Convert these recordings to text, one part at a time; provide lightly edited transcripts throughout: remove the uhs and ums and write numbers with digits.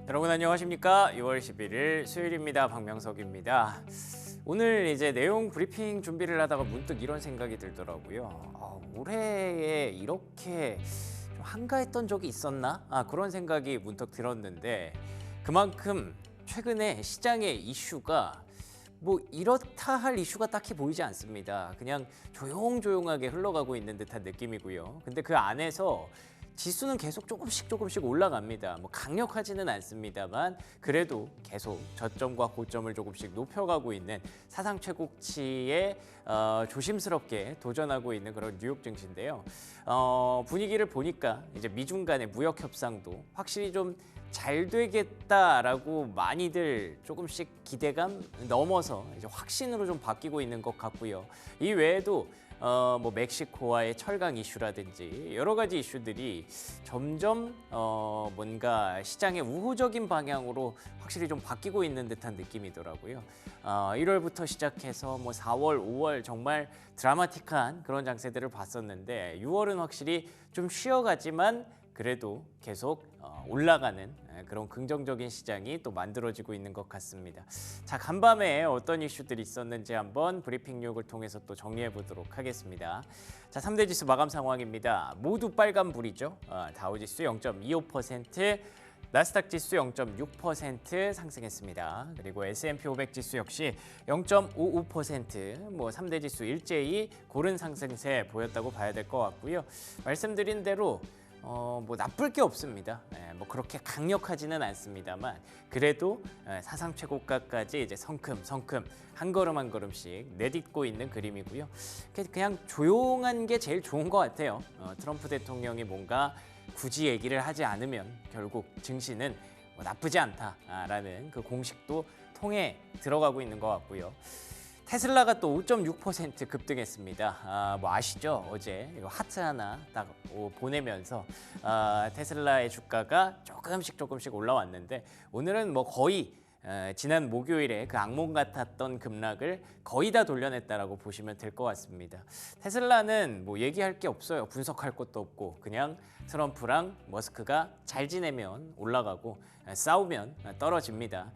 여러분 안녕하십니까? 6월 11일 수요일입니다. 박명석입니다. 오늘 이제 내용 브리핑 준비를 하다가 문득 이런 생각이 들더라고요. 올해에 이렇게 좀 한가했던 적이 있었나? 그런 생각이 문득 들었는데 그만큼 최근에 시장의 이슈가 뭐 이렇다 할 이슈가 딱히 보이지 않습니다. 그냥 조용조용하게 흘러가고 있는 듯한 느낌이고요. 근데 그 안에서 지수는 계속 조금씩 올라갑니다. 뭐 강력하지는 않습니다만 그래도 계속 저점과 고점을 조금씩 높여가고 있는 사상 최고치에 조심스럽게 도전하고 있는 그런 뉴욕 증시인데요. 분위기를 보니까 이제 미중 간의 무역 협상도 확실히 좀 잘 되겠다라고 많이들 조금씩 기대감 넘어서 이제 확신으로 좀 바뀌고 있는 것 같고요. 이 외에도 뭐 멕시코와의 철강 이슈라든지 여러 가지 이슈들이 점점 뭔가 시장의 우호적인 방향으로 확실히 좀 바뀌고 있는 듯한 느낌이더라고요. 1월부터 시작해서 뭐 4월, 5월 정말 드라마틱한 그런 장세들을 봤었는데 6월은 확실히 좀 쉬어가지만 그래도 계속 올라가는 그런 긍정적인 시장이 또 만들어지고 있는 것 같습니다. 자, 간밤에 어떤 이슈들이 있었는지 한번 브리핑 뉴욕을 통해서 또 정리해 보도록 하겠습니다. 자, 3대 지수 마감 상황입니다. 모두 빨간불이죠. 다우지수 0.25%, 나스닥 지수 0.6% 상승했습니다. 그리고 S&P 500 지수 역시 0.55%, 뭐 3대 지수 일제히 고른 상승세 보였다고 봐야 될 것 같고요. 말씀드린 대로 뭐 나쁠 게 없습니다. 뭐 그렇게 강력하지는 않습니다만 그래도 사상 최고가까지 이제 성큼 한 걸음 한 걸음씩 내딛고 있는 그림이고요. 그냥 조용한 게 제일 좋은 것 같아요. 트럼프 대통령이 뭔가 굳이 얘기를 하지 않으면 결국 증시는 뭐 나쁘지 않다라는 그 공식도 통해 들어가고 있는 것 같고요. 테슬라가 또 5.6% 급등했습니다. 뭐 아시죠? 어제 이거 하트 하나 딱 보내면서 테슬라의 주가가 조금씩 올라왔는데 오늘은 뭐 거의 지난 목요일에 그 악몽 같았던 급락을 거의 다 돌려냈다라고 보시면 될 것 같습니다. 테슬라는 뭐 얘기할 게 없어요. 분석할 것도 없고 그냥 트럼프랑 머스크가 잘 지내면 올라가고 싸우면 떨어집니다.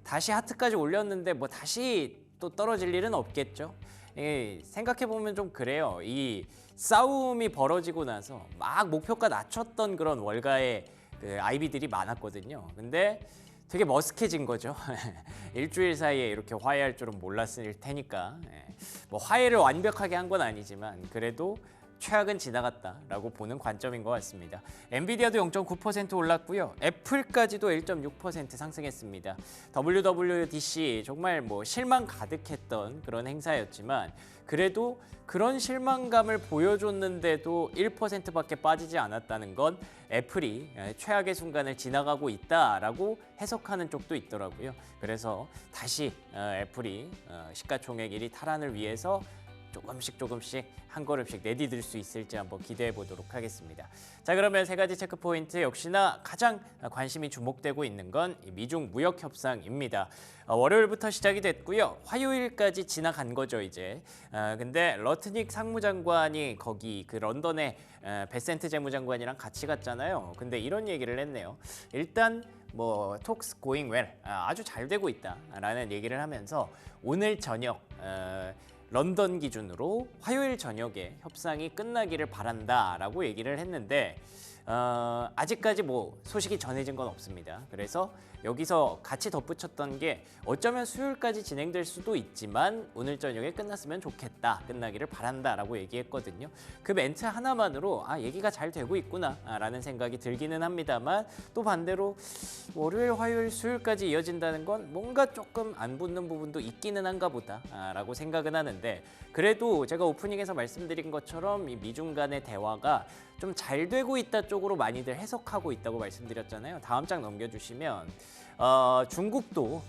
다시 하트까지 올렸는데 뭐 다시 또 떨어질 일은 없겠죠. 생각해보면 좀 그래요. 이 싸움이 벌어지고 나서 막 목표가 낮췄던 그런 월가의 그 IB들이 많았거든요. 근데 되게 머쓱해진 거죠. 일주일 사이에 이렇게 화해할 줄은 몰랐을 테니까. 뭐 화해를 완벽하게 한 건 아니지만 그래도 최악은 지나갔다라고 보는 관점인 것 같습니다. 엔비디아도 0.9% 올랐고요. 애플까지도 1.6% 상승했습니다. WWDC 정말 뭐 실망 가득했던 그런 행사였지만 그래도 그런 실망감을 보여줬는데도 1%밖에 빠지지 않았다는 건 애플이 최악의 순간을 지나가고 있다라고 해석하는 쪽도 있더라고요. 그래서 다시 애플이 시가총액 1위 탈환을 위해서 조금씩 한 걸음씩 내디딜 수 있을지 한번 기대해 보도록 하겠습니다. 자, 그러면 세 가지 체크 포인트 역시나 가장 관심이 주목되고 있는 건 미중 무역 협상입니다. 월요일부터 시작이 됐고요. 화요일까지 지나간 거죠, 이제. 근데 러트닉 상무장관이 거기 그 런던에 베센트 재무장관이랑 같이 갔잖아요. 근데 이런 얘기를 했네요. 일단 뭐 talks going well, 아주 잘 되고 있다라는 얘기를 하면서 오늘 저녁 런던 기준으로 화요일 저녁에 협상이 끝나기를 바란다라고 얘기를 했는데 아직까지 뭐 소식이 전해진 건 없습니다. 그래서 여기서 같이 덧붙였던 게 어쩌면 수요일까지 진행될 수도 있지만 오늘 저녁에 끝났으면 좋겠다, 끝나기를 바란다라고 얘기했거든요. 그 멘트 하나만으로 얘기가 잘 되고 있구나라는 생각이 들기는 합니다만 또 반대로 월요일, 화요일, 수요일까지 이어진다는 건 뭔가 조금 안 붙는 부분도 있기는 한가 보다라고 생각은 하는데 그래도 제가 오프닝에서 말씀드린 것처럼 이 미중 간의 대화가 좀 잘 되고 있다 쪽으로 많이들 해석하고 있다고 말씀드렸잖아요. 다음 장 넘겨주시면 중국도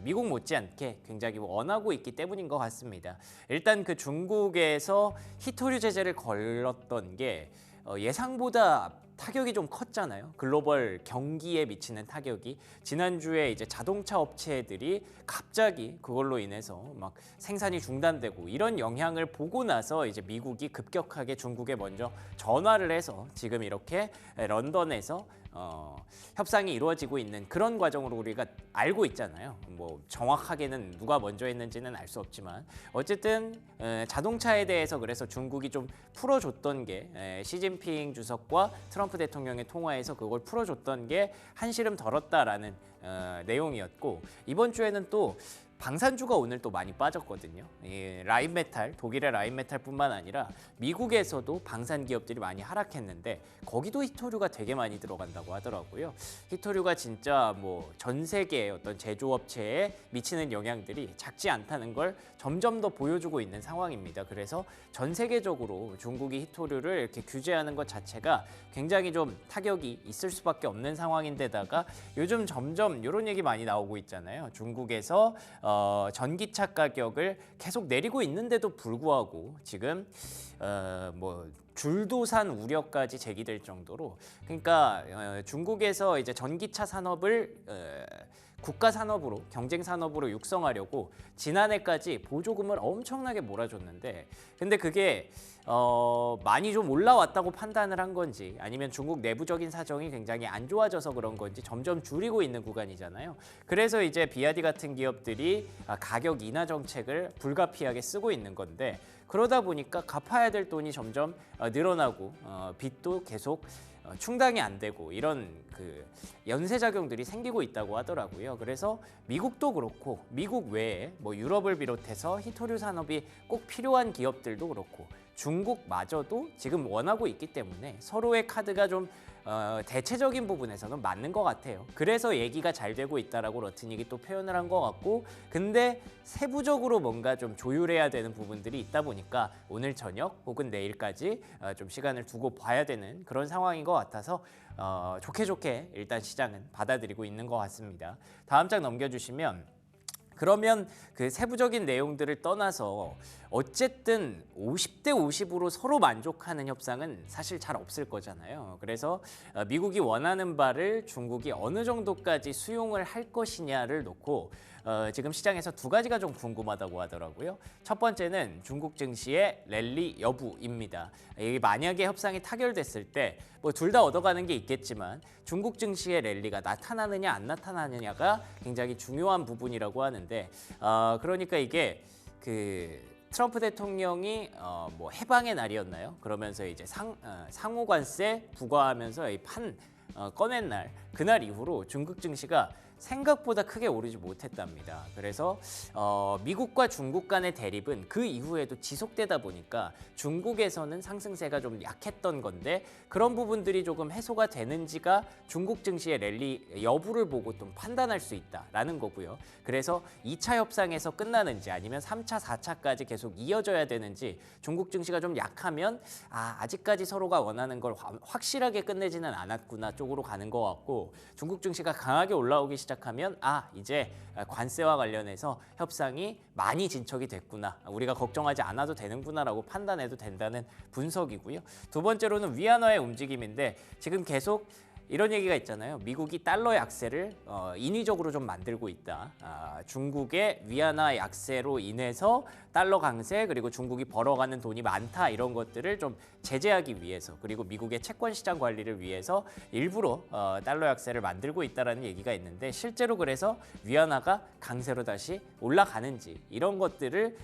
미국 못지않게 굉장히 원하고 있기 때문인 것 같습니다. 일단 그 중국에서 히토류 제재를 걸렀던 게 예상보다 타격이 좀 컸잖아요. 글로벌 경기에 미치는 타격이. 지난주에 이제 자동차 업체들이 갑자기 그걸로 인해서 막 생산이 중단되고 이런 영향을 보고 나서 이제 미국이 급격하게 중국에 먼저 전화를 해서 지금 이렇게 런던에서 협상이 이루어지고 있는 그런 과정으로 우리가 알고 있잖아요. 뭐 정확하게는 누가 먼저 했는지는 알 수 없지만 어쨌든 자동차에 대해서 그래서 중국이 좀 풀어줬던 게 시진핑 주석과 트럼프 대통령의 통화에서 그걸 풀어줬던 게 한시름 덜었다라는 내용이었고, 이번 주에는 또 방산주가 오늘 또 많이 빠졌거든요. 라인메탈, 독일의 라인메탈뿐만 아니라 미국에서도 방산 기업들이 많이 하락했는데 거기도 히토류가 되게 많이 들어간다고 하더라고요. 히토류가 진짜 뭐 전 세계의 어떤 제조업체에 미치는 영향들이 작지 않다는 걸 점점 더 보여주고 있는 상황입니다. 그래서 전 세계적으로 중국이 히토류를 이렇게 규제하는 것 자체가 굉장히 좀 타격이 있을 수밖에 없는 상황인데다가 요즘 점점 이런 얘기 많이 나오고 있잖아요. 중국에서 전기차 가격을 계속 내리고 있는데도 불구하고 지금 뭐 줄도산 우려까지 제기될 정도로, 그러니까 중국에서 이제 전기차 산업을 국가 산업으로, 경쟁 산업으로 육성하려고 지난해까지 보조금을 엄청나게 몰아줬는데, 근데 그게 많이 좀 올라왔다고 판단을 한 건지 아니면 중국 내부적인 사정이 굉장히 안 좋아져서 그런 건지 점점 줄이고 있는 구간이잖아요. 그래서 이제 비아디 같은 기업들이 가격 인하 정책을 불가피하게 쓰고 있는 건데, 그러다 보니까 갚아야 될 돈이 점점 늘어나고 빚도 계속 충당이 안 되고 이런 그 연쇄작용들이 생기고 있다고 하더라고요. 그래서 미국도 그렇고 미국 외에 뭐 유럽을 비롯해서 히토류 산업이 꼭 필요한 기업들도 그렇고 중국마저도 지금 원하고 있기 때문에 서로의 카드가 좀 대체적인 부분에서는 맞는 것 같아요. 그래서 얘기가 잘 되고 있다라고 러트닉이 또 표현을 한 것 같고, 근데 세부적으로 뭔가 좀 조율해야 되는 부분들이 있다 보니까 오늘 저녁 혹은 내일까지 좀 시간을 두고 봐야 되는 그런 상황인 것 같아서 좋게 일단 시장은 받아들이고 있는 것 같습니다. 다음 장 넘겨주시면, 그러면 그 세부적인 내용들을 떠나서 어쨌든 50대 50으로 서로 만족하는 협상은 사실 잘 없을 거잖아요. 그래서 미국이 원하는 바를 중국이 어느 정도까지 수용을 할 것이냐를 놓고 지금 시장에서 두 가지가 좀 궁금하다고 하더라고요. 첫 번째는 중국 증시의 랠리 여부입니다. 만약에 협상이 타결됐을 때 뭐 둘 다 얻어가는 게 있겠지만 중국 증시의 랠리가 나타나느냐 안 나타나느냐가 굉장히 중요한 부분이라고 하는데, 그러니까 이게 그 트럼프 대통령이 뭐 해방의 날이었나요? 그러면서 이제 상호 관세 부과하면서 이 판 꺼낸 날, 그날 이후로 중국 증시가 생각보다 크게 오르지 못했답니다. 그래서 미국과 중국 간의 대립은 그 이후에도 지속되다 보니까 중국에서는 상승세가 좀 약했던 건데, 그런 부분들이 조금 해소가 되는지가 중국 증시의 랠리 여부를 보고 좀 판단할 수 있다라는 거고요. 그래서 2차 협상에서 끝나는지 아니면 3차, 4차까지 계속 이어져야 되는지, 중국 증시가 좀 약하면 아직까지 서로가 원하는 걸 확실하게 끝내지는 않았구나 쪽으로 가는 것 같고, 중국 증시가 강하게 올라오기 시작하면 이제 관세와 관련해서 협상이 많이 진척이 됐구나, 우리가 걱정하지 않아도 되는구나라고 판단해도 된다는 분석이고요. 두 번째로는 위안화의 움직임인데, 지금 계속 이런 얘기가 있잖아요. 미국이 달러 약세를 인위적으로 좀 만들고 있다. 중국의 위안화 약세로 인해서 달러 강세, 그리고 중국이 벌어가는 돈이 많다, 이런 것들을 좀 제재하기 위해서, 그리고 미국의 채권 시장 관리를 위해서 일부러 달러 약세를 만들고 있다라는 얘기가 있는데, 실제로 그래서 위안화가 강세로 다시 올라가는지 이런 것들을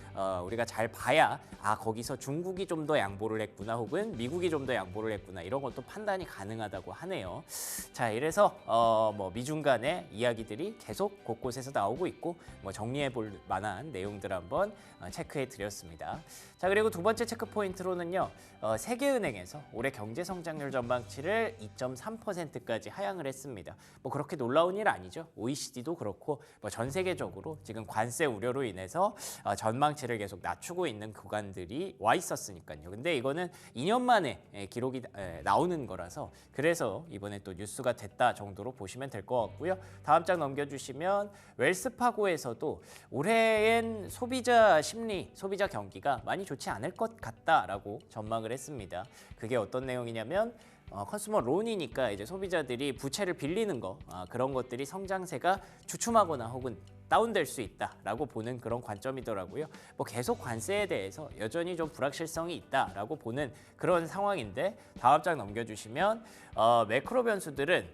우리가 잘 봐야 거기서 중국이 좀 더 양보를 했구나 혹은 미국이 좀 더 양보를 했구나, 이런 것도 판단이 가능하다고 하네요. 자, 이래서 뭐 미중 간의 이야기들이 계속 곳곳에서 나오고 있고, 뭐 정리해 볼 만한 내용들 한번 체크해 드렸습니다. 자, 그리고 두 번째 체크 포인트로는요, 세계은행에서 올해 경제 성장률 전망치를 2.3%까지 하향을 했습니다. 뭐 그렇게 놀라운 일 아니죠. OECD도 그렇고 뭐 전 세계적으로 지금 관세 우려로 인해서 전망치를 계속 낮추고 있는 구간들이 와 있었으니까요. 근데 이거는 2년 만에 기록이 나오는 거라서, 그래서 이번에 또 뉴스가 됐다 정도로 보시면 될 것 같고요. 다음 장 넘겨주시면, 웰스파고에서도 올해엔 소비자 심리, 소비자 경기가 많이 좋지 않을 것 같다라고 전망을 했습니다. 그게 어떤 내용이냐면, 컨슈머 론이니까 이제 소비자들이 부채를 빌리는 거 그런 것들이 성장세가 주춤하거나 혹은 다운될 수 있다라고 보는 그런 관점이더라고요. 뭐 계속 관세에 대해서 여전히 좀 불확실성이 있다라고 보는 그런 상황인데 다음 장 넘겨주시면 매크로 변수들은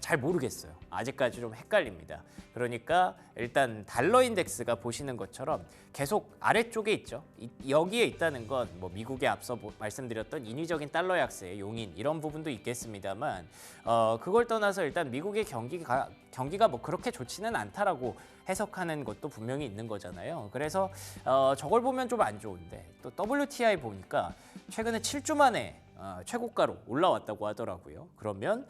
잘 모르겠어요. 아직까지 좀 헷갈립니다. 그러니까 일단 달러 인덱스가 보시는 것처럼 계속 아래쪽에 있죠. 여기에 있다는 건 뭐 미국에 앞서 말씀드렸던 인위적인 달러 약세의 용인 이런 부분도 있겠습니다만 그걸 떠나서 일단 미국의 경기가 뭐 그렇게 좋지는 않다라고 해석하는 것도 분명히 있는 거잖아요. 그래서 저걸 보면 좀 안 좋은데 또 WTI 보니까 최근에 7주 만에 최고가로 올라왔다고 하더라고요. 그러면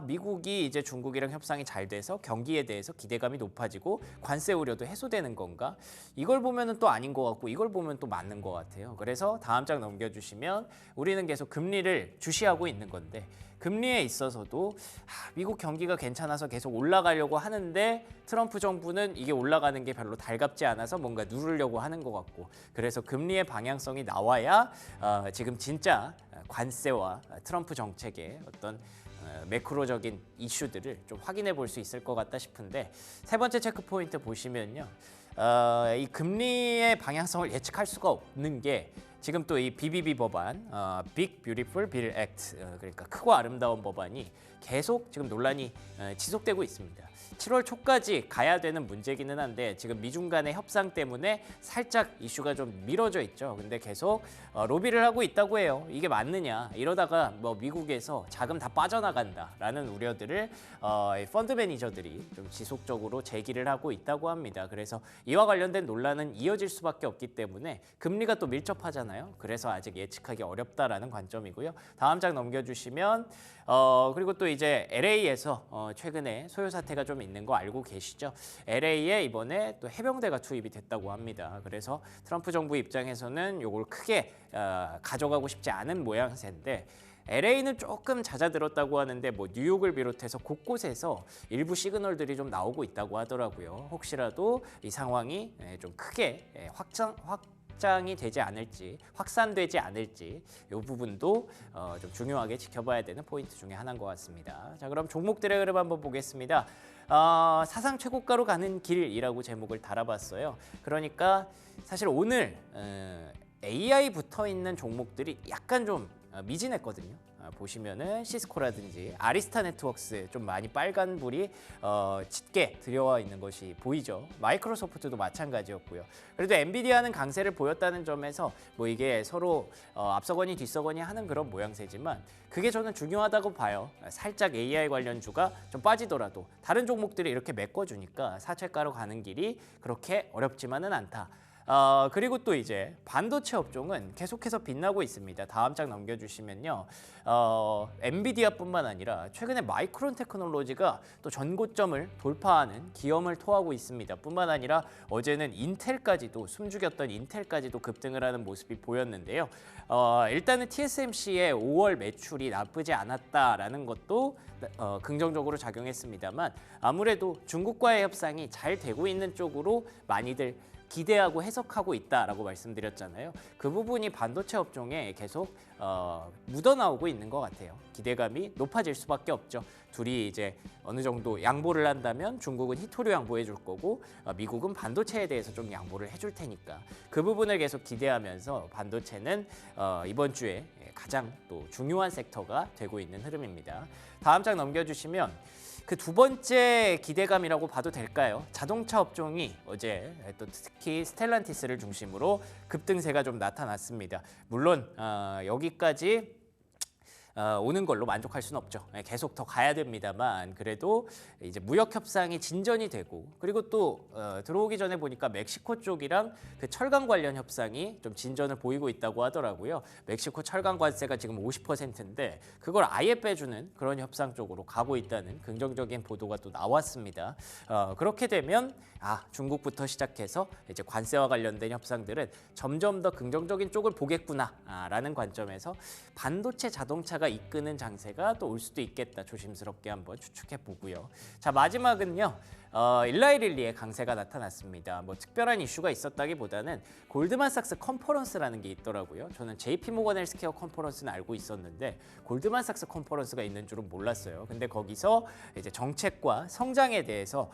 미국이 이제 중국이랑 협상이 잘 돼서 경기에 대해서 기대감이 높아지고 관세 우려도 해소되는 건가? 이걸 보면은 또 아닌 것 같고 이걸 보면 또 맞는 것 같아요. 그래서 다음 장 넘겨주시면 우리는 계속 금리를 주시하고 있는 건데 금리에 있어서도 미국 경기가 괜찮아서 계속 올라가려고 하는데 트럼프 정부는 이게 올라가는 게 별로 달갑지 않아서 뭔가 누르려고 하는 것 같고 그래서 금리의 방향성이 나와야 지금 진짜 관세와 트럼프 정책의 어떤 매크로적인 이슈들을 좀 확인해 볼 수 있을 것 같다 싶은데 세 번째 체크 포인트 보시면요. 이 금리의 방향성을 예측할 수가 없는 게 지금 또 이 BBB 법안, Big Beautiful Bill Act, 그러니까 크고 아름다운 법안이 계속 지금 논란이 지속되고 있습니다. 7월 초까지 가야 되는 문제기는 한데 지금 미중 간의 협상 때문에 살짝 이슈가 좀 미뤄져 있죠. 근데 계속 로비를 하고 있다고 해요. 이게 맞느냐? 이러다가 뭐 미국에서 자금 다 빠져나간다라는 우려들을 펀드 매니저들이 좀 지속적으로 제기를 하고 있다고 합니다. 그래서 이와 관련된 논란은 이어질 수밖에 없기 때문에 금리가 또 밀접하잖아요. 그래서 아직 예측하기 어렵다라는 관점이고요. 다음 장 넘겨주시면 그리고 또 이제 LA에서 최근에 소요 사태가 좀 있는 거 알고 계시죠? LA에 이번에 또 해병대가 투입이 됐다고 합니다. 그래서 트럼프 정부 입장에서는 이걸 크게 가져가고 싶지 않은 모양새인데 LA는 조금 낮아들었다고 하는데 뭐 뉴욕을 비롯해서 곳곳에서 일부 시그널들이 좀 나오고 있다고 하더라고요. 혹시라도 이 상황이 좀 크게 확장이 되지 않을지, 확산되지 않을지 이 부분도 좀 중요하게 지켜봐야 되는 포인트 중에 하나인 것 같습니다. 자, 그럼 종목들의 흐름 한번 보겠습니다. 사상 최고가로 가는 길이라고 제목을 달아봤어요. 그러니까 사실 오늘 AI 붙어 있는 종목들이 약간 좀 미진했거든요. 보시면은 시스코라든지 아리스타 네트워크스 좀 많이 빨간불이 짙게 들여와 있는 것이 보이죠. 마이크로소프트도 마찬가지였고요. 그래도 엔비디아는 강세를 보였다는 점에서 뭐 이게 서로 앞서거니 뒤서거니 하는 그런 모양새지만 그게 저는 중요하다고 봐요. 살짝 AI 관련주가 좀 빠지더라도 다른 종목들이 이렇게 메꿔주니까 사채가로 가는 길이 그렇게 어렵지만은 않다. 그리고 또 이제 반도체 업종은 계속해서 빛나고 있습니다. 다음 장 넘겨주시면요. 엔비디아뿐만 아니라 최근에 마이크론 테크놀로지가 또 전고점을 돌파하는 기염을 토하고 있습니다. 뿐만 아니라 어제는 인텔까지도 숨죽였던 인텔까지도 급등을 하는 모습이 보였는데요. 일단은 TSMC의 5월 매출이 나쁘지 않았다라는 것도 긍정적으로 작용했습니다만 아무래도 중국과의 협상이 잘 되고 있는 쪽으로 많이들 기대하고 해석하고 있다라고 말씀드렸잖아요. 그 부분이 반도체 업종에 계속 묻어나오고 있는 것 같아요. 기대감이 높아질 수밖에 없죠. 둘이 이제 어느 정도 양보를 한다면 중국은 히토류 양보해 줄 거고 미국은 반도체에 대해서 좀 양보를 해줄 테니까 그 부분을 계속 기대하면서 반도체는 이번 주에 가장 또 중요한 섹터가 되고 있는 흐름입니다. 다음 장 넘겨주시면 그 두 번째 기대감이라고 봐도 될까요? 자동차 업종이 어제 또 특히 스텔란티스를 중심으로 급등세가 좀 나타났습니다. 물론 여기까지 오는 걸로 만족할 수는 없죠. 계속 더 가야 됩니다만 그래도 이제 무역 협상이 진전이 되고 그리고 또 들어오기 전에 보니까 멕시코 쪽이랑 그 철강 관련 협상이 좀 진전을 보이고 있다고 하더라고요. 멕시코 철강 관세가 지금 50%인데 그걸 아예 빼주는 그런 협상 쪽으로 가고 있다는 긍정적인 보도가 또 나왔습니다. 그렇게 되면 중국부터 시작해서 이제 관세와 관련된 협상들은 점점 더 긍정적인 쪽을 보겠구나라는 관점에서 반도체 자동차 기아차가 이끄는 장세가 또 올 수도 있겠다. 조심스럽게 한번 추측해 보고요. 자, 마지막은요. 일라이 릴리의 강세가 나타났습니다. 뭐 특별한 이슈가 있었다기보다는 골드만삭스 컨퍼런스라는 게 있더라고요. 저는 JP 모건 헬스케어 컨퍼런스는 알고 있었는데 골드만삭스 컨퍼런스가 있는 줄은 몰랐어요. 근데 거기서 이제 정책과 성장에 대해서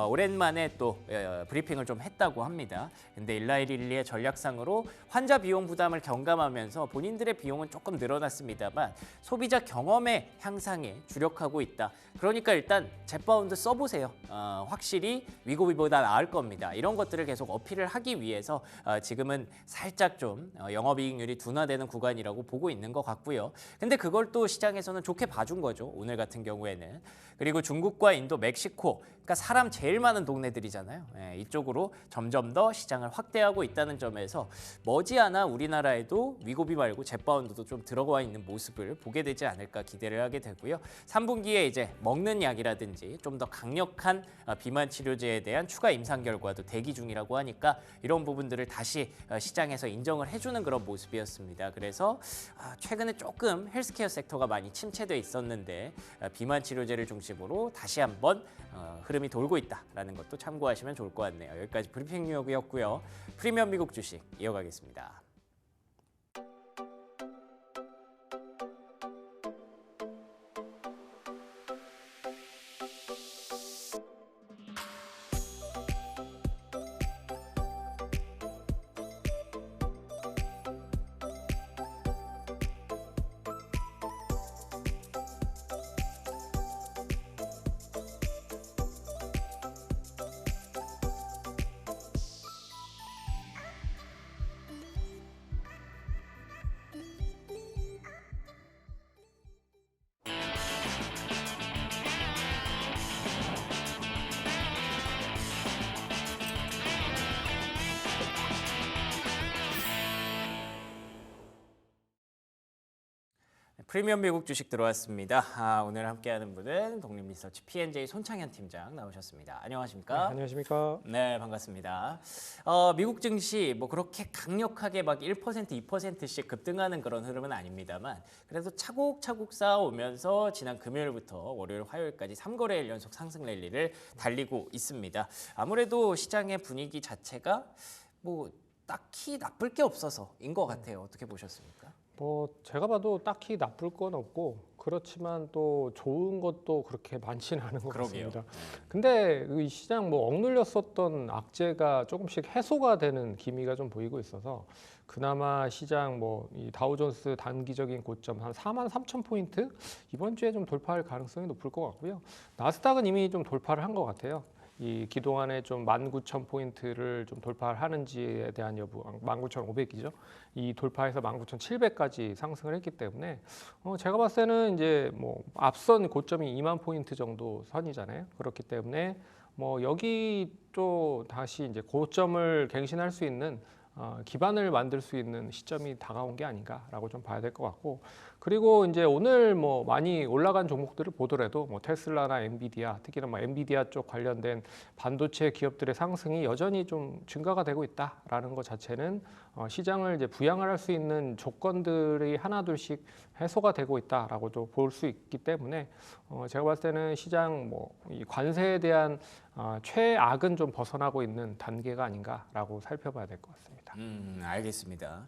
오랜만에 또 브리핑을 좀 했다고 합니다. 근데 일라이 릴리의 전략상으로 환자 비용 부담을 경감하면서 본인들의 비용은 조금 늘어났습니다만 소비자 경험의 향상에 주력하고 있다. 그러니까 일단 젯바운드 써보세요. 확실히 위고비보다 나을 겁니다. 이런 것들을 계속 어필을 하기 위해서 지금은 살짝 좀 영업이익률이 둔화되는 구간이라고 보고 있는 것 같고요. 근데 그걸 또 시장에서는 좋게 봐준 거죠. 오늘 같은 경우에는. 그리고 중국과 인도, 멕시코, 그러니까 사람 제일 많은 동네들이잖아요. 이쪽으로 점점 더 시장을 확대하고 있다는 점에서 머지않아 우리나라에도 위고비 말고 젯바운드도 좀 들어가 있는 모습을 보게 되지 않을까 기대를 하게 되고요. 3분기에 이제 먹는 약이라든지 좀 더 강력한 비만 치료제에 대한 추가 임상 결과도 대기 중이라고 하니까 이런 부분들을 다시 시장에서 인정을 해주는 그런 모습이었습니다. 그래서 최근에 조금 헬스케어 섹터가 많이 침체돼 있었는데 비만 치료제를 중심으로 다시 한번 흐름이 돌고 있다라는 것도 참고하시면 좋을 것 같네요. 여기까지 브리핑 뉴욕이었고요. 프리미엄 미국 주식 이어가겠습니다. 프리미엄 미국 주식 들어왔습니다. 오늘 함께하는 분은 독립리서치 P&J 손창현 팀장 나오셨습니다. 안녕하십니까? 네, 안녕하십니까? 네, 반갑습니다. 미국 증시 뭐 그렇게 강력하게 막 1%, 2%씩 급등하는 그런 흐름은 아닙니다만 그래도 차곡차곡 쌓아오면서 지난 금요일부터 월요일, 화요일까지 3거래일 연속 상승 랠리를 달리고 있습니다. 아무래도 시장의 분위기 자체가 뭐 딱히 나쁠 게 없어서인 것 같아요. 어떻게 보셨습니까? 뭐 제가 봐도 딱히 나쁠 건 없고 그렇지만 또 좋은 것도 그렇게 많지는 않은 것 그러게요. 같습니다. 근데 이 시장 뭐 억눌렸었던 악재가 조금씩 해소가 되는 기미가 좀 보이고 있어서 그나마 시장 뭐 이 다우존스 단기적인 고점 한 43,000포인트 이번 주에 좀 돌파할 가능성이 높을 것 같고요. 나스닥은 이미 좀 돌파를 한 것 같아요. 이 기동안에 좀 19,000포인트를 좀 돌파하는지에 대한 여부, 19,500이죠. 이 돌파해서 19,700까지 상승을 했기 때문에 제가 봤을 때는 이제 뭐 앞선 고점이 2만 포인트 정도 선이잖아요. 그렇기 때문에 뭐 여기 또 다시 이제 고점을 갱신할 수 있는 기반을 만들 수 있는 시점이 다가온 게 아닌가라고 좀 봐야 될 것 같고, 그리고 이제 오늘 뭐 많이 올라간 종목들을 보더라도 뭐 테슬라나 엔비디아, 특히나 뭐 엔비디아 쪽 관련된 반도체 기업들의 상승이 여전히 좀 증가가 되고 있다라는 것 자체는 시장을 이제 부양을 할 수 있는 조건들이 하나둘씩 해소가 되고 있다라고도 볼 수 있기 때문에 제가 봤을 때는 시장 뭐 이 관세에 대한 최악은 좀 벗어나고 있는 단계가 아닌가라고 살펴봐야 될 것 같습니다. 알겠습니다.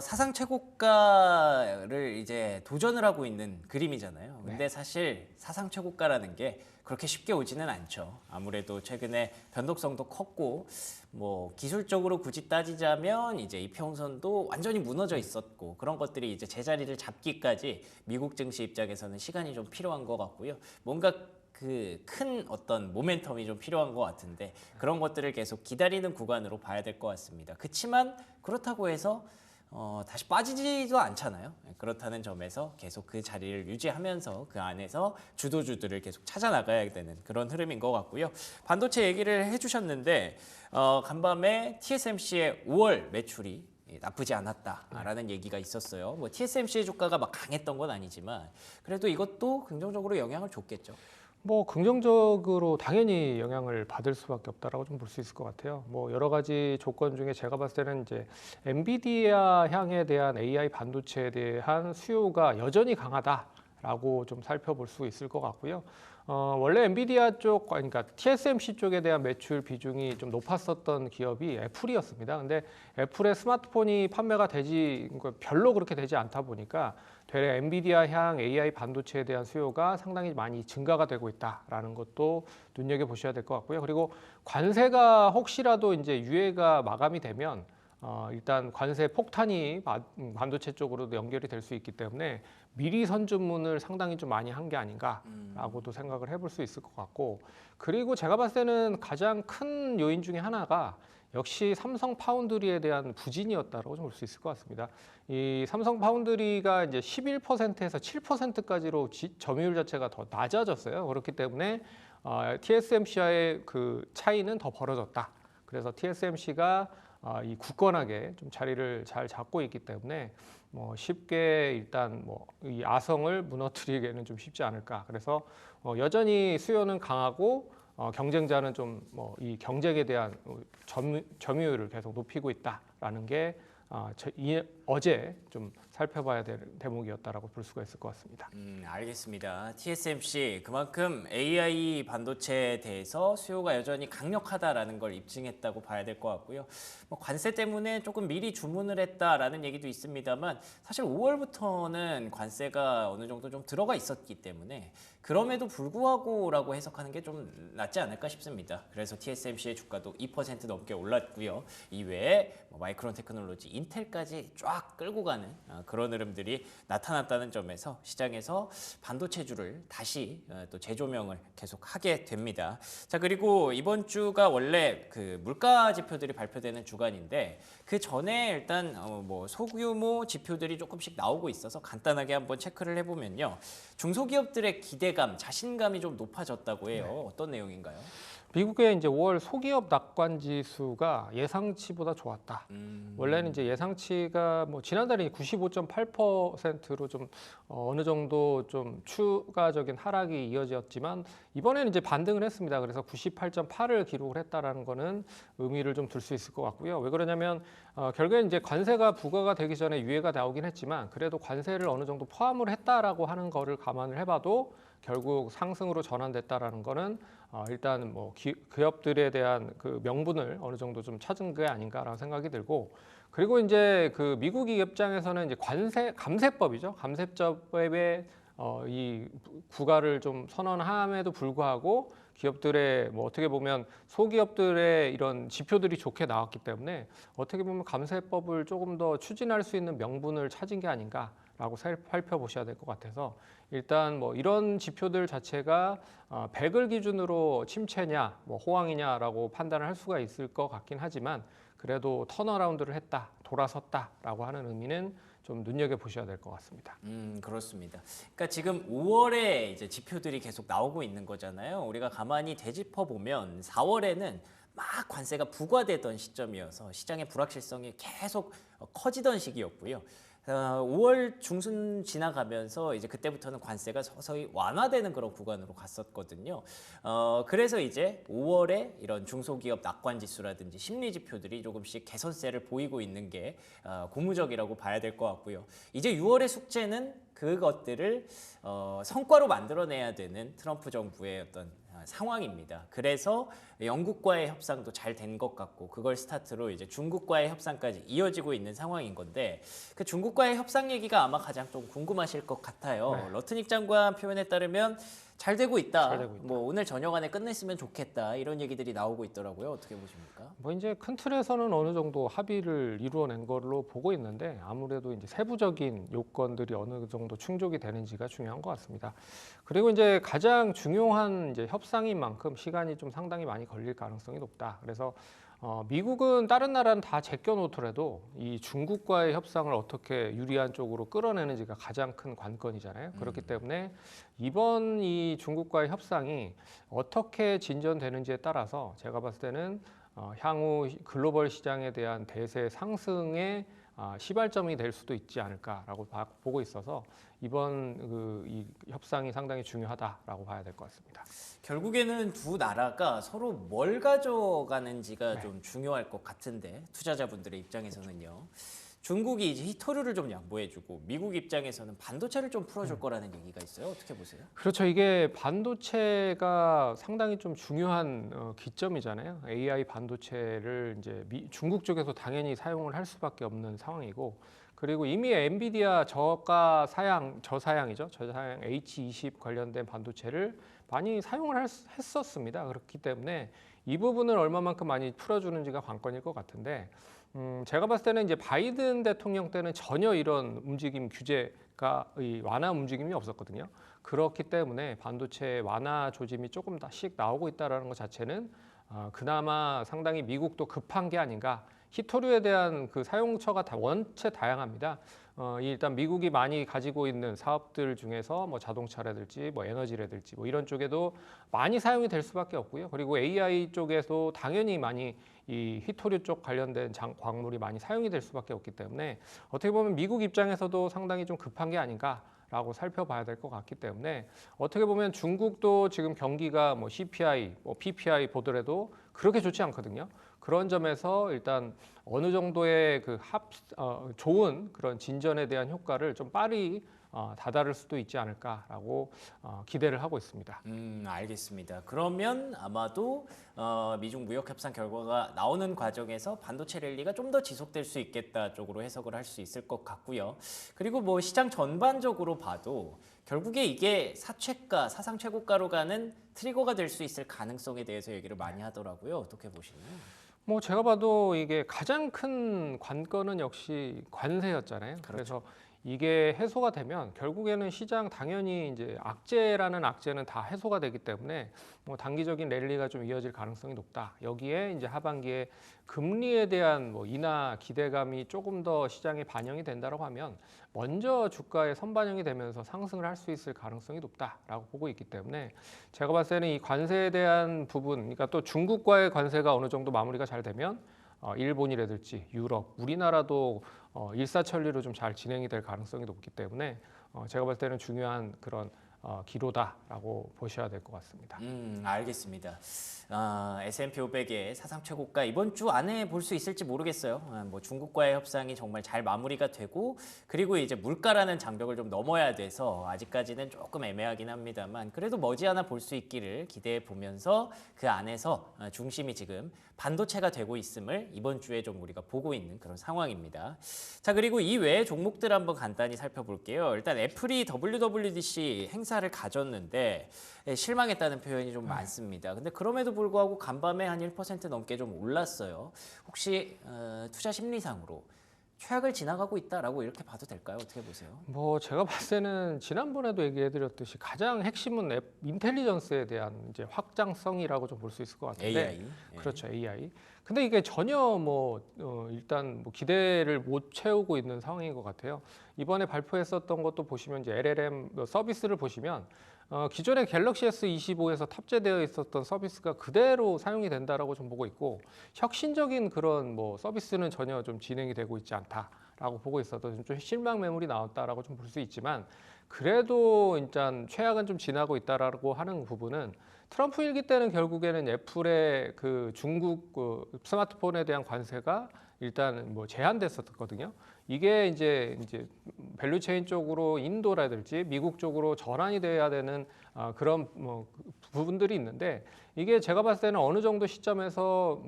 사상 최고가를 이제 도전을 하고 있는 그림이잖아요. 근데 사실 사상 최고가라는 게 그렇게 쉽게 오지는 않죠. 아무래도 최근에 변동성도 컸고 뭐 기술적으로 굳이 따지자면 이제 이평선도 완전히 무너져 있었고 그런 것들이 이제 제자리를 잡기까지 미국 증시 입장에서는 시간이 좀 필요한 것 같고요. 뭔가 그 큰 어떤 모멘텀이 좀 필요한 것 같은데 그런 것들을 계속 기다리는 구간으로 봐야 될 것 같습니다. 그렇지만 그렇다고 해서 다시 빠지지도 않잖아요. 그렇다는 점에서 계속 그 자리를 유지하면서 그 안에서 주도주들을 계속 찾아 나가야 되는 그런 흐름인 것 같고요. 반도체 얘기를 해주셨는데 간밤에 TSMC의 5월 매출이 나쁘지 않았다라는 얘기가 있었어요. 뭐 TSMC의 주가가 막 강했던 건 아니지만 그래도 이것도 긍정적으로 영향을 줬겠죠. 뭐 긍정적으로 당연히 영향을 받을 수밖에 없다라고 좀 볼 수 있을 것 같아요. 뭐 여러 가지 조건 중에 제가 봤을 때는 이제 엔비디아 향에 대한 AI 반도체에 대한 수요가 여전히 강하다라고 좀 살펴볼 수 있을 것 같고요. 원래 엔비디아 쪽, 그러니까 TSMC 쪽에 대한 매출 비중이 좀 높았었던 기업이 애플이었습니다. 근데 애플의 스마트폰이 판매가 별로 그렇게 되지 않다 보니까 되레 엔비디아 향 AI 반도체에 대한 수요가 상당히 많이 증가가 되고 있다라는 것도 눈여겨 보셔야 될 것 같고요. 그리고 관세가 혹시라도 이제 유예가 마감이 되면 일단 관세 폭탄이 반도체 쪽으로도 연결이 될 수 있기 때문에 미리 선주문을 상당히 좀 많이 한 게 아닌가라고도 생각을 해볼 수 있을 것 같고, 그리고 제가 봤을 때는 가장 큰 요인 중에 하나가 역시 삼성 파운드리에 대한 부진이었다라고 좀 볼 수 있을 것 같습니다. 이 삼성 파운드리가 이제 11%에서 7%까지로 점유율 자체가 더 낮아졌어요. 그렇기 때문에 TSMC와의 그 차이는 더 벌어졌다. 그래서 TSMC가 이 굳건하게 좀 자리를 잘 잡고 있기 때문에 뭐 쉽게 일단 뭐 이 아성을 무너뜨리기에는 좀 쉽지 않을까. 그래서 여전히 수요는 강하고 경쟁자는 좀 뭐 이 경쟁에 대한 점유율을 계속 높이고 있다라는 게 어제 좀 살펴봐야 될 대목이었다라고 볼 수가 있을 것 같습니다. 알겠습니다. TSMC 그만큼 AI 반도체에 대해서 수요가 여전히 강력하다라는 걸 입증했다고 봐야 될 것 같고요. 뭐 관세 때문에 조금 미리 주문을 했다라는 얘기도 있습니다만 사실 5월부터는 관세가 어느 정도 좀 들어가 있었기 때문에 그럼에도 불구하고라고 해석하는 게 좀 낫지 않을까 싶습니다. 그래서 TSMC의 주가도 2% 넘게 올랐고요. 이외에 마이크론 테크놀로지, 인텔까지 쫙 끌고 가는 그런 흐름들이 나타났다는 점에서 시장에서 반도체주를 다시 또 재조명을 계속 하게 됩니다. 자, 그리고 이번 주가 원래 그 물가 지표들이 발표되는 주간인데 그 전에 일단 뭐 소규모 지표들이 조금씩 나오고 있어서 간단하게 한번 체크를 해보면요. 중소기업들의 기대감, 자신감이 좀 높아졌다고 해요. 네. 어떤 내용인가요? 미국의 이제 5월 소기업 낙관 지수가 예상치보다 좋았다. 원래는 이제 예상치가 뭐 지난달에 95.8%로 좀 어느 정도 좀 추가적인 하락이 이어졌지만 이번에는 이제 반등을 했습니다. 그래서 98.8을 기록을 했다라는 거는 의미를 좀 둘 수 있을 것 같고요. 왜 그러냐면 결국엔 이제 관세가 부과가 되기 전에 유예가 나오긴 했지만 그래도 관세를 어느 정도 포함을 했다라고 하는 거를 감안을 해봐도 결국 상승으로 전환됐다라는 거는 일단 뭐 기업들에 대한 그 명분을 어느 정도 좀 찾은 게 아닌가라는 생각이 들고, 그리고 이제 그 미국 입장에서는 이제 감세법이죠. 감세법의 이 부과를 좀 선언함에도 불구하고 기업들의 뭐 어떻게 보면 소기업들의 이런 지표들이 좋게 나왔기 때문에 어떻게 보면 감세법을 조금 더 추진할 수 있는 명분을 찾은 게 아닌가라고 살펴보셔야 될 것 같아서, 일단 뭐 이런 지표들 자체가 100을 기준으로 침체냐 뭐 호황이냐라고 판단을 할 수가 있을 것 같긴 하지만 그래도 턴어라운드를 했다, 돌아섰다라고 하는 의미는 좀 눈여겨 보셔야 될 것 같습니다. 그렇습니다. 그러니까 지금 5월에 이제 지표들이 계속 나오고 있는 거잖아요. 우리가 가만히 되짚어 보면 4월에는 막 관세가 부과되던 시점이어서 시장의 불확실성이 계속 커지던 시기였고요. 5월 중순 지나가면서 이제 그때부터는 관세가 서서히 완화되는 그런 구간으로 갔었거든요. 그래서 이제 5월에 이런 중소기업 낙관 지수라든지 심리 지표들이 조금씩 개선세를 보이고 있는 게 고무적이라고 봐야 될 것 같고요. 이제 6월의 숙제는 그것들을 성과로 만들어내야 되는 트럼프 정부의 어떤 상황입니다. 그래서 영국과의 협상도 잘 된 것 같고 그걸 스타트로 이제 중국과의 협상까지 이어지고 있는 상황인 건데 그 중국과의 협상 얘기가 아마 가장 좀 궁금하실 것 같아요. 네. 러트닉 장관 표현에 따르면 잘 되고 있다. 잘 되고 있다. 뭐 오늘 저녁 안에 끝냈으면 좋겠다. 이런 얘기들이 나오고 있더라고요. 어떻게 보십니까? 뭐 이제 큰 틀에서는 어느 정도 합의를 이루어낸 걸로 보고 있는데 아무래도 이제 세부적인 요건들이 어느 정도 충족이 되는지가 중요한 것 같습니다. 그리고 이제 가장 중요한 이제 협상인 만큼 시간이 좀 상당히 많이 걸릴 가능성이 높다. 그래서 미국은 다른 나라는 다 제껴놓더라도 이 중국과의 협상을 어떻게 유리한 쪽으로 끌어내는지가 가장 큰 관건이잖아요. 그렇기 때문에 이번 이 중국과의 협상이 어떻게 진전되는지에 따라서 제가 봤을 때는 향후 글로벌 시장에 대한 대세 상승에 시발점이 될 수도 있지 않을까라고 보고 있어서 이번 이 협상이 상당히 중요하다라고 봐야 될 것 같습니다. 결국에는 두 나라가 서로 뭘 가져가는지가 좀 중요할 것 같은데 투자자분들의 입장에서는요. 중국이 이제 히토류를 좀 양보해주고 미국 입장에서는 반도체를 좀 풀어줄 거라는 얘기가 있어요. 어떻게 보세요? 그렇죠. 이게 반도체가 상당히 좀 중요한 기점이잖아요. AI 반도체를 이제 중국 쪽에서 당연히 사용을 할 수밖에 없는 상황이고, 그리고 이미 엔비디아 저사양 H20 관련된 반도체를 많이 사용을 했었습니다. 그렇기 때문에 이 부분을 얼마만큼 많이 풀어주는지가 관건일 것 같은데, 제가 봤을 때는 이제 바이든 대통령 때는 전혀 이런 움직임 규제가 완화 움직임이 없었거든요. 그렇기 때문에 반도체 완화 조짐이 조금씩 나오고 있다는 것 자체는 그나마 상당히 미국도 급한 게 아닌가. 히토류에 대한 그 사용처가 원체 다양합니다. 일단 미국이 많이 가지고 있는 사업들 중에서 뭐 자동차라든지 뭐 에너지라든지 뭐 이런 쪽에도 많이 사용이 될 수밖에 없고요. 그리고 AI 쪽에서 당연히 많이 이 히토류 쪽 관련된 광물이 많이 사용이 될 수밖에 없기 때문에 어떻게 보면 미국 입장에서도 상당히 좀 급한 게 아닌가라고 살펴봐야 될 것 같기 때문에 어떻게 보면 중국도 지금 경기가 뭐 CPI, 뭐 PPI 보더라도 그렇게 좋지 않거든요. 그런 점에서 일단 어느 정도의 좋은 그런 진전에 대한 효과를 좀 빠르게 다다를 수도 있지 않을까라고 기대를 하고 있습니다. 알겠습니다. 그러면 아마도 미중 무역 협상 결과가 나오는 과정에서 반도체 랠리가 좀 더 지속될 수 있겠다 쪽으로 해석을 할 수 있을 것 같고요. 그리고 뭐 시장 전반적으로 봐도 결국에 이게 사채가, 사상 최고가로 가는 트리거가 될 수 있을 가능성에 대해서 얘기를 많이 하더라고요. 어떻게 보시나요? 뭐 제가 봐도 이게 가장 큰 관건은 역시 관세였잖아요. 그래서 이게 해소가 되면 결국에는 시장 당연히 이제 악재라는 악재는 다 해소가 되기 때문에 뭐 단기적인 랠리가 좀 이어질 가능성이 높다. 여기에 이제 하반기에 금리에 대한 뭐 인하 기대감이 조금 더 시장에 반영이 된다고 하면 먼저 주가에 선반영이 되면서 상승을 할 수 있을 가능성이 높다라고 보고 있기 때문에 제가 봤을 때는 이 관세에 대한 부분, 그러니까 또 중국과의 관세가 어느 정도 마무리가 잘 되면 일본이라든지 유럽, 우리나라도 일사천리로 좀 잘 진행이 될 가능성이 높기 때문에 제가 볼 때는 중요한 그런 기로다라고 보셔야 될 것 같습니다. 알겠습니다. S&P 500의 사상 최고가 이번 주 안에 볼 수 있을지 모르겠어요. 뭐 중국과의 협상이 정말 잘 마무리가 되고 그리고 이제 물가라는 장벽을 좀 넘어야 돼서 아직까지는 조금 애매하긴 합니다만 그래도 머지않아 볼 수 있기를 기대해 보면서 그 안에서 중심이 지금 반도체가 되고 있음을 이번 주에 좀 우리가 보고 있는 그런 상황입니다. 자, 그리고 이 외의 종목들 한번 간단히 살펴볼게요. 일단 애플이 WWDC 행사를 가졌는데 실망했다는 표현이 좀 많습니다. 근데 그럼에도 불구하고 간밤에 한 1% 넘게 좀 올랐어요. 혹시 투자 심리상으로 최악을 지나가고 있다라고 이렇게 봐도 될까요? 어떻게 보세요? 뭐 제가 봤을 때는 지난번에도 얘기해드렸듯이 가장 핵심은 인텔리전스에 대한 이제 확장성이라고 좀 볼 수 있을 것 같은데, AI. 그렇죠, AI. 근데 이게 전혀 뭐 일단 뭐 기대를 못 채우고 있는 상황인 것 같아요. 이번에 발표했었던 것도 보시면 이제 LLM 서비스를 보시면 기존의 갤럭시 S25에서 탑재되어 있었던 서비스가 그대로 사용이 된다라고 좀 보고 있고 혁신적인 그런 뭐 서비스는 전혀 좀 진행이 되고 있지 않다라고 보고 있어도 좀 실망 매물이 나왔다라고 좀 볼 수 있지만 그래도 일단 최악은 좀 지나고 있다라고 하는 부분은 트럼프 일기 때는 결국에는 애플의 그 중국 스마트폰에 대한 관세가 일단 뭐 제한됐었거든요. 이게 이제 밸류체인 쪽으로 인도라든지 미국 쪽으로 전환이 돼야 되는 그런 뭐 부분들이 있는데 이게 제가 봤을 때는 어느 정도 시점에서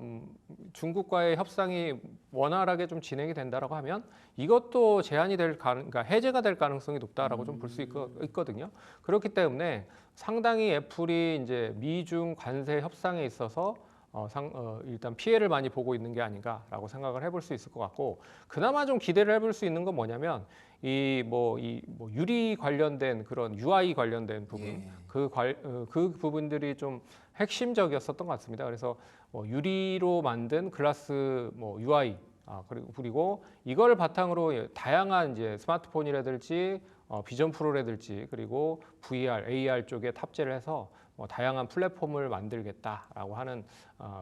중국과의 협상이 원활하게 좀 진행이 된다라고 하면 이것도 제한이 그러니까 해제가 될 가능성이 높다라고 좀 볼 수 있거든요. 그렇기 때문에 상당히 애플이 이제 미중 관세 협상에 있어서 일단 피해를 많이 보고 있는 게 아닌가라고 생각을 해볼 수 있을 것 같고 그나마 좀 기대를 해볼 수 있는 건 뭐냐면 이 유리 관련된 그런 UI 관련된 부분 그 부분들이 좀 핵심적이었었던 것 같습니다. 그래서 유리로 만든 글라스 UI 그리고 이걸 바탕으로 다양한 이제 스마트폰이라든지 비전 프로라든지 그리고 VR, AR 쪽에 탑재를 해서 다양한 플랫폼을 만들겠다라고 하는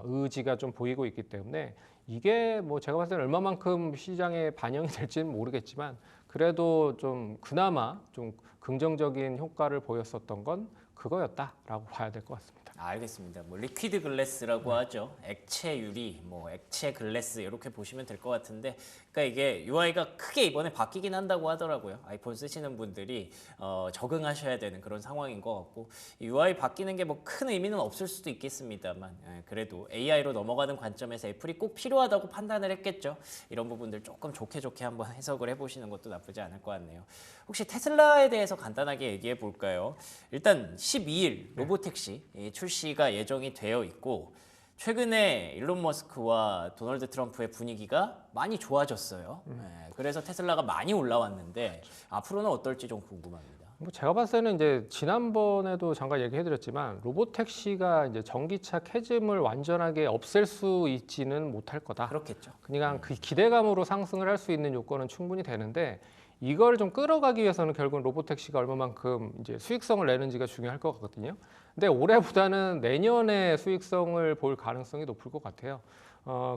의지가 좀 보이고 있기 때문에 이게 뭐 제가 봤을 때는 얼마만큼 시장에 반영이 될지는 모르겠지만 그래도 좀 그나마 좀 긍정적인 효과를 보였었던 건 그거였다라고 봐야 될 것 같습니다. 알겠습니다. 뭐 리퀴드 글래스라고 하죠. 액체 유리, 뭐 액체 글래스 이렇게 보시면 될 것 같은데, 그러니까 이게 UI가 크게 이번에 바뀌긴 한다고 하더라고요. 아이폰 쓰시는 분들이 적응하셔야 되는 그런 상황인 것 같고, 이 UI 바뀌는 게 뭐 큰 의미는 없을 수도 있겠습니다만, 그래도 AI로 넘어가는 관점에서 애플이 꼭 필요하다고 판단을 했겠죠. 이런 부분들 조금 좋게 한번 해석을 해보시는 것도 나쁘지 않을 것 같네요. 혹시 테슬라에 대해서 간단하게 얘기해 볼까요? 일단 12일 로보택시 출시가 예정이 되어 있고, 최근에 일론 머스크와 도널드 트럼프의 분위기가 많이 좋아졌어요. 그래서 테슬라가 많이 올라왔는데 앞으로는 어떨지 좀 궁금합니다. 뭐 제가 봤을 때는 이제 지난번에도 잠깐 얘기해드렸지만 로보택시가 이제 전기차 캐즘을 완전하게 없앨 수 있지는 못할 거다. 그렇겠죠. 그냥 그 기대감으로 상승을 할 수 있는 요건은 충분히 되는데 이걸 좀 끌어가기 위해서는 결국은 로보택시가 얼마만큼 이제 수익성을 내는지가 중요할 것 같거든요. 근데 올해보다는 내년에 수익성을 볼 가능성이 높을 것 같아요.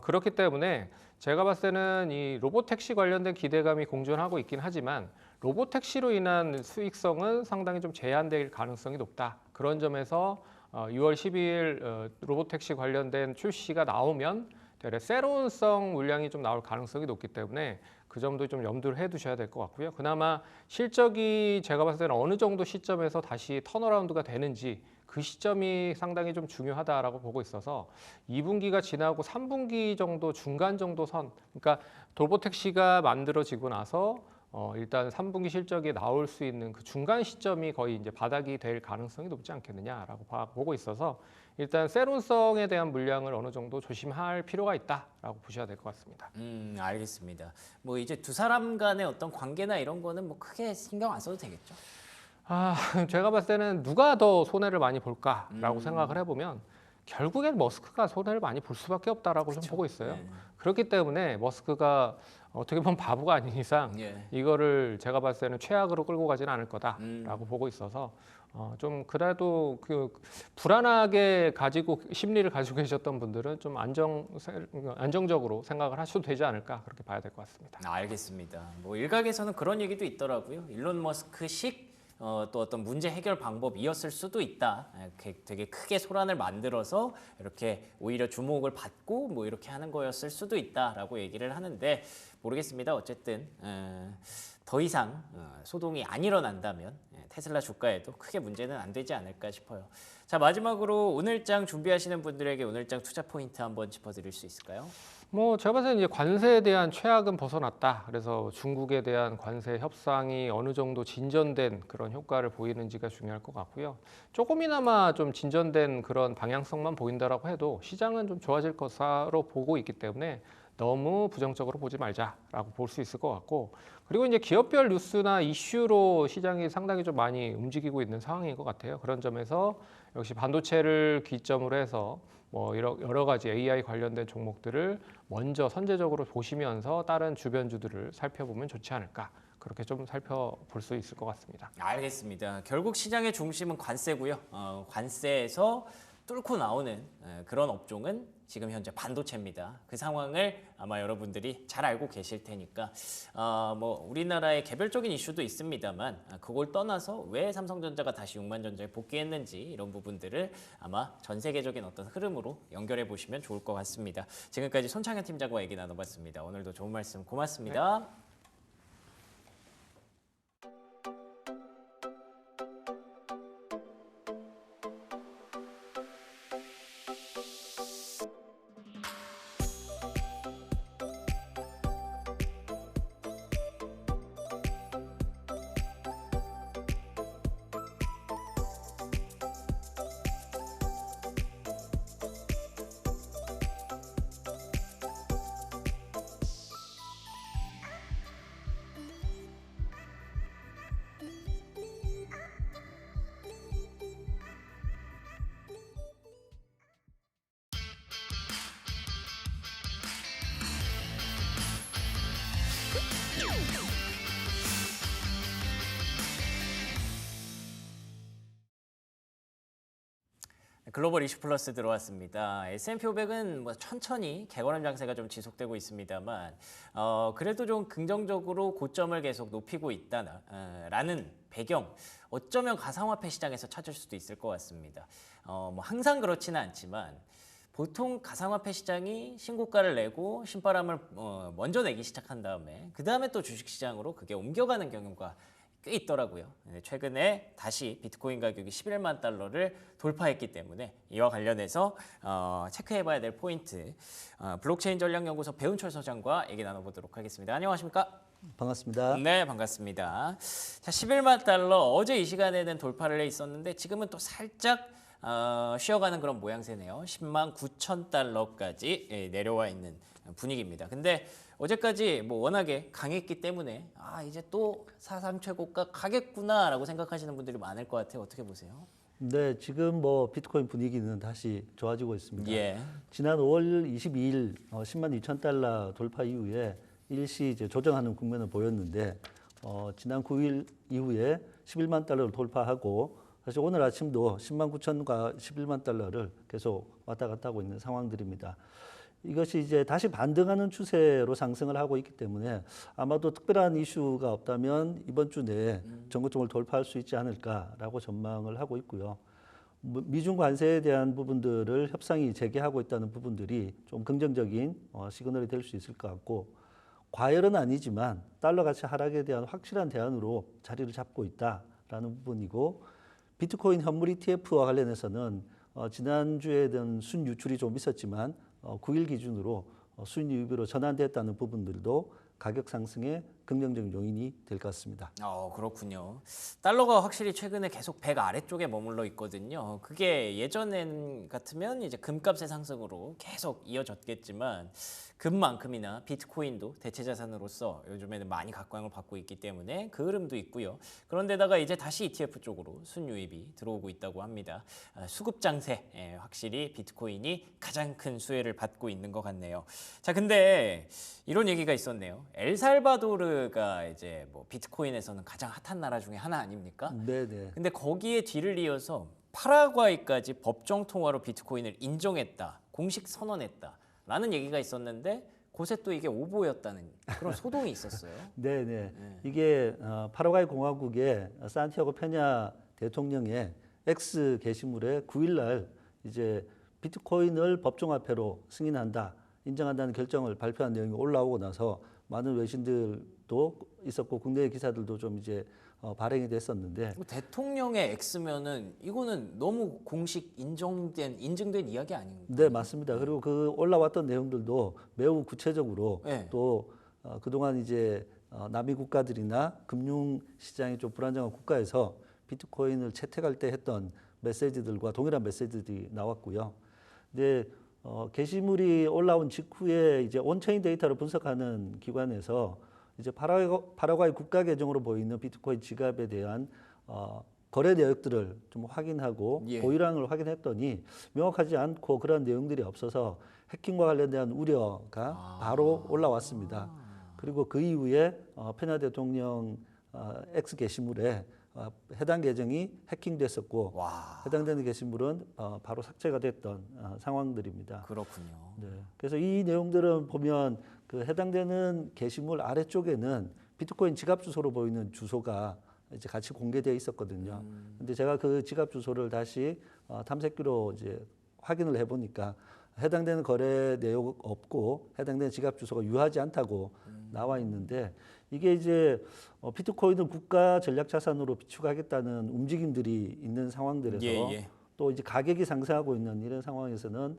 그렇기 때문에 제가 봤을 때는 이 로보택시 관련된 기대감이 공존하고 있긴 하지만 로보택시로 인한 수익성은 상당히 좀 제한될 가능성이 높다. 그런 점에서 6월 12일 로보택시 관련된 출시가 나오면 되레 새로운성 물량이 좀 나올 가능성이 높기 때문에 그 점도 좀 염두를 해두셔야 될 것 같고요. 그나마 실적이 제가 봤을 때는 어느 정도 시점에서 다시 턴어라운드가 되는지 그 시점이 상당히 좀 중요하다라고 보고 있어서 2분기가 지나고 3분기 정도 중간 정도 선, 그러니까 로보택시가 만들어지고 나서 일단 3분기 실적이 나올 수 있는 그 중간 시점이 거의 이제 바닥이 될 가능성이 높지 않겠느냐라고 보고 있어서 일단 세론성에 대한 물량을 어느 정도 조심할 필요가 있다라고 보셔야 될 것 같습니다. 알겠습니다. 뭐 이제 두 사람 간의 어떤 관계나 이런 거는 뭐 크게 신경 안 써도 되겠죠. 제가 봤을 때는 누가 더 손해를 많이 볼까라고 생각을 해보면 결국엔 머스크가 손해를 많이 볼 수밖에 없다라고 좀 보고 있어요. 네. 그렇기 때문에 머스크가 어떻게 보면 바보가 아닌 이상 이거를 제가 봤을 때는 최악으로 끌고 가지는 않을 거다라고 보고 있어서 좀 그래도 그 불안하게 가지고 심리를 가지고 계셨던 분들은 좀 안정적으로 생각을 하셔도 되지 않을까 그렇게 봐야 될 것 같습니다. 알겠습니다. 뭐 일각에서는 그런 얘기도 있더라고요. 일론 머스크식 또 어떤 문제 해결 방법이었을 수도 있다. 되게 크게 소란을 만들어서 이렇게 오히려 주목을 받고 뭐 이렇게 하는 거였을 수도 있다라고 얘기를 하는데 모르겠습니다. 어쨌든 더 이상 소동이 안 일어난다면 테슬라 주가에도 크게 문제는 안 되지 않을까 싶어요. 자, 마지막으로 오늘장 준비하시는 분들에게 오늘장 투자 포인트 한번 짚어드릴 수 있을까요? 뭐 제가 봤을 때 이제 관세에 대한 최악은 벗어났다. 그래서 중국에 대한 관세 협상이 어느 정도 진전된 그런 효과를 보이는지가 중요할 것 같고요. 조금이나마 좀 진전된 그런 방향성만 보인다라고 해도 시장은 좀 좋아질 것으로 보고 있기 때문에 너무 부정적으로 보지 말자라고 볼 수 있을 것 같고, 그리고 이제 기업별 뉴스나 이슈로 시장이 상당히 좀 많이 움직이고 있는 상황인 것 같아요. 그런 점에서 역시 반도체를 기점으로 해서 뭐 여러 가지 AI 관련된 종목들을 먼저 선제적으로 보시면서 다른 주변주들을 살펴보면 좋지 않을까, 그렇게 좀 살펴볼 수 있을 것 같습니다. 알겠습니다. 결국 시장의 중심은 관세고요. 관세에서 뚫고 나오는 그런 업종은 지금 현재 반도체입니다. 그 상황을 아마 여러분들이 잘 알고 계실 테니까 뭐 우리나라의 개별적인 이슈도 있습니다만 그걸 떠나서 왜 삼성전자가 다시 6만전자에 복귀했는지 이런 부분들을 아마 전 세계적인 어떤 흐름으로 연결해 보시면 좋을 것 같습니다. 지금까지 손창현 팀장과 얘기 나눠봤습니다. 오늘도 좋은 말씀 고맙습니다. 네. 글로벌 이슈 플러스 들어왔습니다. S&P 500은 뭐 천천히 개거람 장세가 좀 지속되고 있습니다만 그래도 좀 긍정적으로 고점을 계속 높이고 있다라는 배경 어쩌면 가상화폐 시장에서 찾을 수도 있을 것 같습니다. 뭐 항상 그렇지는 않지만 보통 가상화폐 시장이 신고가를 내고 신바람을 먼저 내기 시작한 다음에 그 다음에 또 주식시장으로 그게 옮겨가는 경우가 꽤 있더라고요. 최근에 다시 비트코인 가격이 11만 달러를 돌파했기 때문에 이와 관련해서 체크해봐야 될 포인트 블록체인 전략연구소 배운철 소장과 얘기 나눠보도록 하겠습니다. 안녕하십니까? 반갑습니다. 네, 반갑습니다. 자, 11만 달러 어제 이 시간에는 돌파를 해 있었는데 지금은 또 살짝 쉬어가는 그런 모양새네요. 10만 9천 달러까지 내려와 있는 분위기입니다. 근데 어제까지 뭐 워낙에 강했기 때문에 이제 또 4.3 최고가 가겠구나라고 생각하시는 분들이 많을 것 같아요. 어떻게 보세요? 네, 지금 뭐 비트코인 분위기는 다시 좋아지고 있습니다. 예. 지난 5월 22일 10만 2천 달러 돌파 이후에 일시 이제 조정하는 국면을 보였는데 지난 9일 이후에 11만 달러를 돌파하고 사실 오늘 아침도 10만 9천과 11만 달러를 계속 왔다 갔다 하고 있는 상황들입니다. 이것이 이제 다시 반등하는 추세로 상승을 하고 있기 때문에 아마도 특별한 이슈가 없다면 이번 주 내에 전고점을 돌파할 수 있지 않을까라고 전망을 하고 있고요. 미중 관세에 대한 부분들을 협상이 재개하고 있다는 부분들이 좀 긍정적인 시그널이 될 수 있을 것 같고 과열은 아니지만 달러 가치 하락에 대한 확실한 대안으로 자리를 잡고 있다라는 부분이고 비트코인 현물 ETF와 관련해서는 지난주에는 순유출이 좀 있었지만 9일 기준으로 순유입으로 전환됐다는 부분들도 가격 상승에 긍정적인 요인이 될 것 같습니다. 그렇군요. 달러가 확실히 최근에 계속 100 아래쪽에 머물러 있거든요. 그게 예전 같으면 이제 금값의 상승으로 계속 이어졌겠지만 금만큼이나 비트코인도 대체 자산으로서 요즘에는 많이 각광을 받고 있기 때문에 그 흐름도 있고요. 그런데다가 이제 다시 ETF 쪽으로 순유입이 들어오고 있다고 합니다. 수급 장세 확실히 비트코인이 가장 큰 수혜를 받고 있는 것 같네요. 자, 근데 이런 얘기가 있었네요. 엘살바도르가 이제 뭐 비트코인에서는 가장 핫한 나라 중에 하나 아닙니까? 네네. 근데 거기에 뒤를 이어서 파라과이까지 법정 통화로 비트코인을 인정했다, 공식 선언했다라는 얘기가 있었는데 곳에 또 이게 오보였다는 그런 소동이 있었어요. 네네. 이게 파라과이 공화국의 산티아고 페냐 대통령의 X 게시물에 9일날 이제 비트코인을 법정화폐로 승인한다, 인정한다는 결정을 발표한 내용이 올라오고 나서 많은 외신들도 있었고 국내 기사들도 좀 이제 발행이 됐었는데 대통령의 X면은 이거는 너무 공식 인증된 이야기 아닌가요? 네, 맞습니다. 그리고 그 올라왔던 내용들도 매우 구체적으로 네. 또 그동안 이제 남미 국가들이나 금융 시장이 좀 불안정한 국가에서 비트코인을 채택할 때 했던 메시지들과 동일한 메시지들이 나왔고요. 근데 게시물이 올라온 직후에 이제 온체인 데이터를 분석하는 기관에서 이제 파라과이 국가 계정으로 보이는 비트코인 지갑에 대한 거래 내역들을 좀 확인하고 예. 고유량을 확인했더니 명확하지 않고 그런 내용들이 없어서 해킹과 관련된 우려가 바로 올라왔습니다. 그리고 그 이후에 페냐 대통령 X 게시물에 해당 계정이 해킹됐었고 해당되는 게시물은 바로 삭제가 됐던 상황들입니다. 그렇군요. 네. 그래서 이 내용들은 보면 그 해당되는 게시물 아래쪽에는 비트코인 지갑 주소로 보이는 주소가 이제 같이 공개되어 있었거든요. 근데 제가 그 지갑 주소를 다시 탐색기로 이제 확인을 해보니까 해당되는 거래 내용 없고 해당되는 지갑 주소가 유효하지 않다고 나와 있는데 이게 이제 비트코인을 국가 전략 자산으로 비축하겠다는 움직임들이 있는 상황들에서 또 이제 가격이 상승하고 있는 이런 상황에서는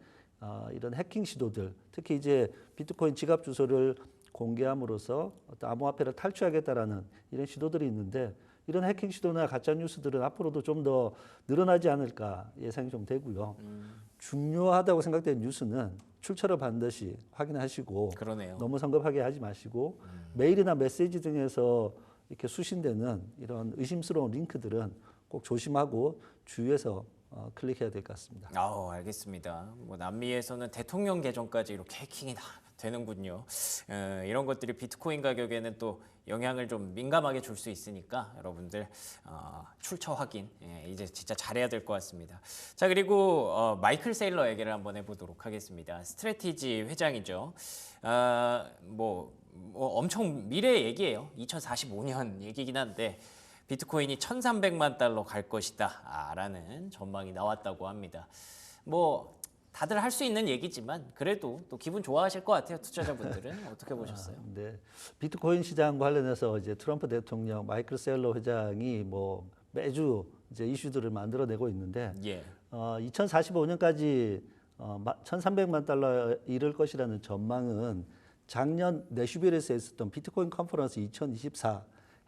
이런 해킹 시도들, 특히 이제 비트코인 지갑 주소를 공개함으로써 어떤 암호화폐를 탈취하겠다라는 이런 시도들이 있는데 이런 해킹 시도나 가짜 뉴스들은 앞으로도 좀 더 늘어나지 않을까 예상이 좀 되고요. 중요하다고 생각되는 뉴스는 출처를 반드시 확인하시고 그러네요. 너무 성급하게 하지 마시고 메일이나 메시지 등에서 이렇게 수신되는 이런 의심스러운 링크들은 꼭 조심하고 주의해서 클릭해야 될 것 같습니다. 알겠습니다. 뭐 남미에서는 대통령 계정까지 이렇게 해킹이 다 되는군요. 이런 것들이 비트코인 가격에는 또 영향을 좀 민감하게 줄 수 있으니까 여러분들 출처 확인 이제 진짜 잘해야 될 것 같습니다. 자, 그리고 마이클 세일러 얘기를 한번 해보도록 하겠습니다. 스트래티지 회장이죠. 뭐 엄청 미래 얘기예요. 2045년 얘기긴 한데 비트코인이 1,300만 달러 갈 것이다 라는 전망이 나왔다고 합니다. 뭐 다들 할 수 있는 얘기지만 그래도 또 기분 좋아하실 것 같아요. 투자자분들은 어떻게 보셨어요? 네, 비트코인 시장 관련해서 이제 트럼프 대통령, 마이클 셀러 회장이 뭐 매주 이제 이슈들을 만들어내고 있는데 예. 2045년까지 1,300만 달러에 이를 것이라는 전망은 작년 내슈빌에서 있었던 비트코인 컨퍼런스 2024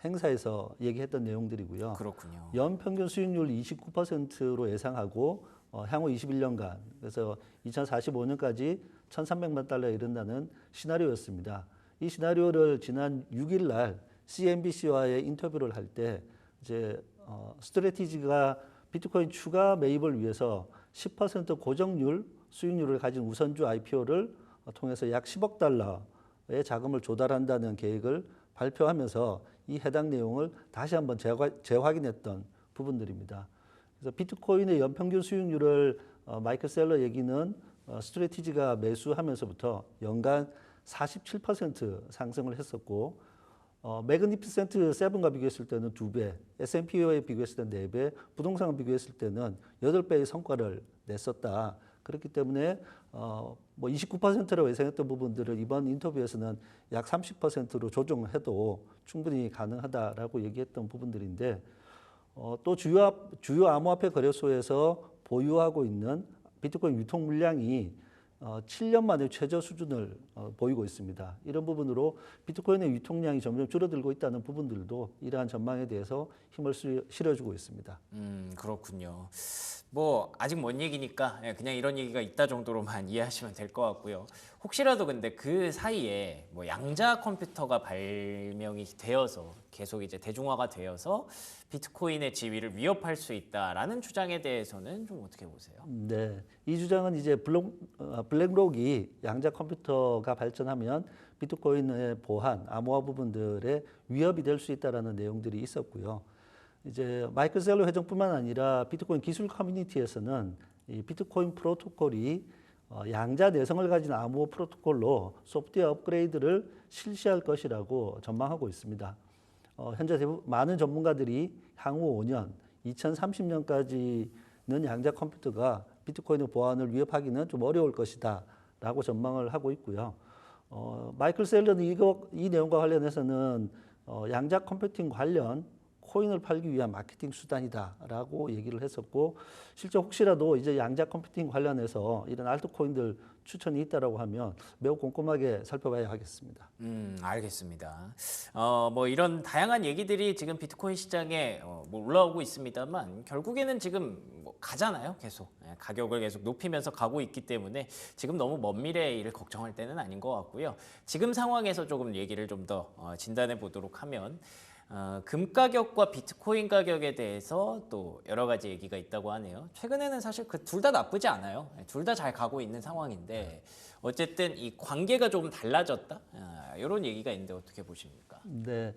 행사에서 얘기했던 내용들이고요. 그렇군요. 연평균 수익률 29%로 예상하고 향후 21년간 그래서 2045년까지 1,300만 달러에 이른다는 시나리오였습니다. 이 시나리오를 지난 6일 날 CNBC와의 인터뷰를 할 때 이제 스트래티지가 비트코인 추가 매입을 위해서 10% 고정률 수익률을 가진 우선주 IPO를 통해서 약 10억 달러의 자금을 조달한다는 계획을 발표하면서 이 해당 내용을 다시 한번 재확인했던 부분들입니다. 그래서 비트코인의 연평균 수익률을 마이클 셀러 얘기는 스트래티지가 매수하면서부터 연간 47% 상승을 했었고 매그니피센트 7과 비교했을 때는 2배, S&P와 비교했을 때는 4배, 부동산과 비교했을 때는 8배의 성과를 냈었다. 그렇기 때문에 뭐 29%라고 예상했던 부분들을 이번 인터뷰에서는 약 30%로 조정해도 충분히 가능하다라고 얘기했던 부분들인데 또 주요 암호화폐 거래소에서 보유하고 있는 비트코인 유통 물량이 7년 만에 최저 수준을 보이고 있습니다. 이런 부분으로 비트코인의 유통량이 점점 줄어들고 있다는 부분들도 이러한 전망에 대해서 힘을 실어주고 있습니다. 그렇군요. 뭐 아직 먼 얘기니까 그냥 이런 얘기가 있다 정도로만 이해하시면 될 것 같고요. 혹시라도 근데 그 사이에 뭐 양자 컴퓨터가 발명이 되어서 계속 이제 대중화가 되어서 비트코인의 지위를 위협할 수 있다라는 주장에 대해서는 좀 어떻게 보세요? 네, 이 주장은 이제 블랙록이 양자 컴퓨터가 발전하면 비트코인의 보안, 암호화 부분들의 위협이 될 수 있다라는 내용들이 있었고요. 이제 마이클 셀러 회장뿐만 아니라 비트코인 기술 커뮤니티에서는 이 비트코인 프로토콜이 양자 내성을 가진 암호 프로토콜로 소프트웨어 업그레이드를 실시할 것이라고 전망하고 있습니다. 현재 많은 전문가들이 향후 5년, 2030년까지는 양자 컴퓨터가 비트코인의 보안을 위협하기는 좀 어려울 것이다라고 전망을 하고 있고요. 마이클 셀러는 이 내용과 관련해서는 양자 컴퓨팅 관련 코인을 팔기 위한 마케팅 수단이다라고 얘기를 했었고 실제 혹시라도 이제 양자 컴퓨팅 관련해서 이런 알트코인들 추천이 있다라고 하면 매우 꼼꼼하게 살펴봐야 하겠습니다. 알겠습니다. 뭐 이런 다양한 얘기들이 지금 비트코인 시장에 뭐 올라오고 있습니다만 결국에는 지금 뭐 가잖아요, 계속 가격을 계속 높이면서 가고 있기 때문에 지금 너무 먼 미래의 일을 걱정할 때는 아닌 것 같고요. 지금 상황에서 조금 얘기를 좀 더 진단해 보도록 하면. 금 가격과 비트코인 가격에 대해서 또 여러 가지 얘기가 있다고 하네요. 최근에는 사실 그 둘 다 나쁘지 않아요. 둘 다 잘 가고 있는 상황인데 어쨌든 이 관계가 조금 달라졌다. 이런 얘기가 있는데 어떻게 보십니까? 네,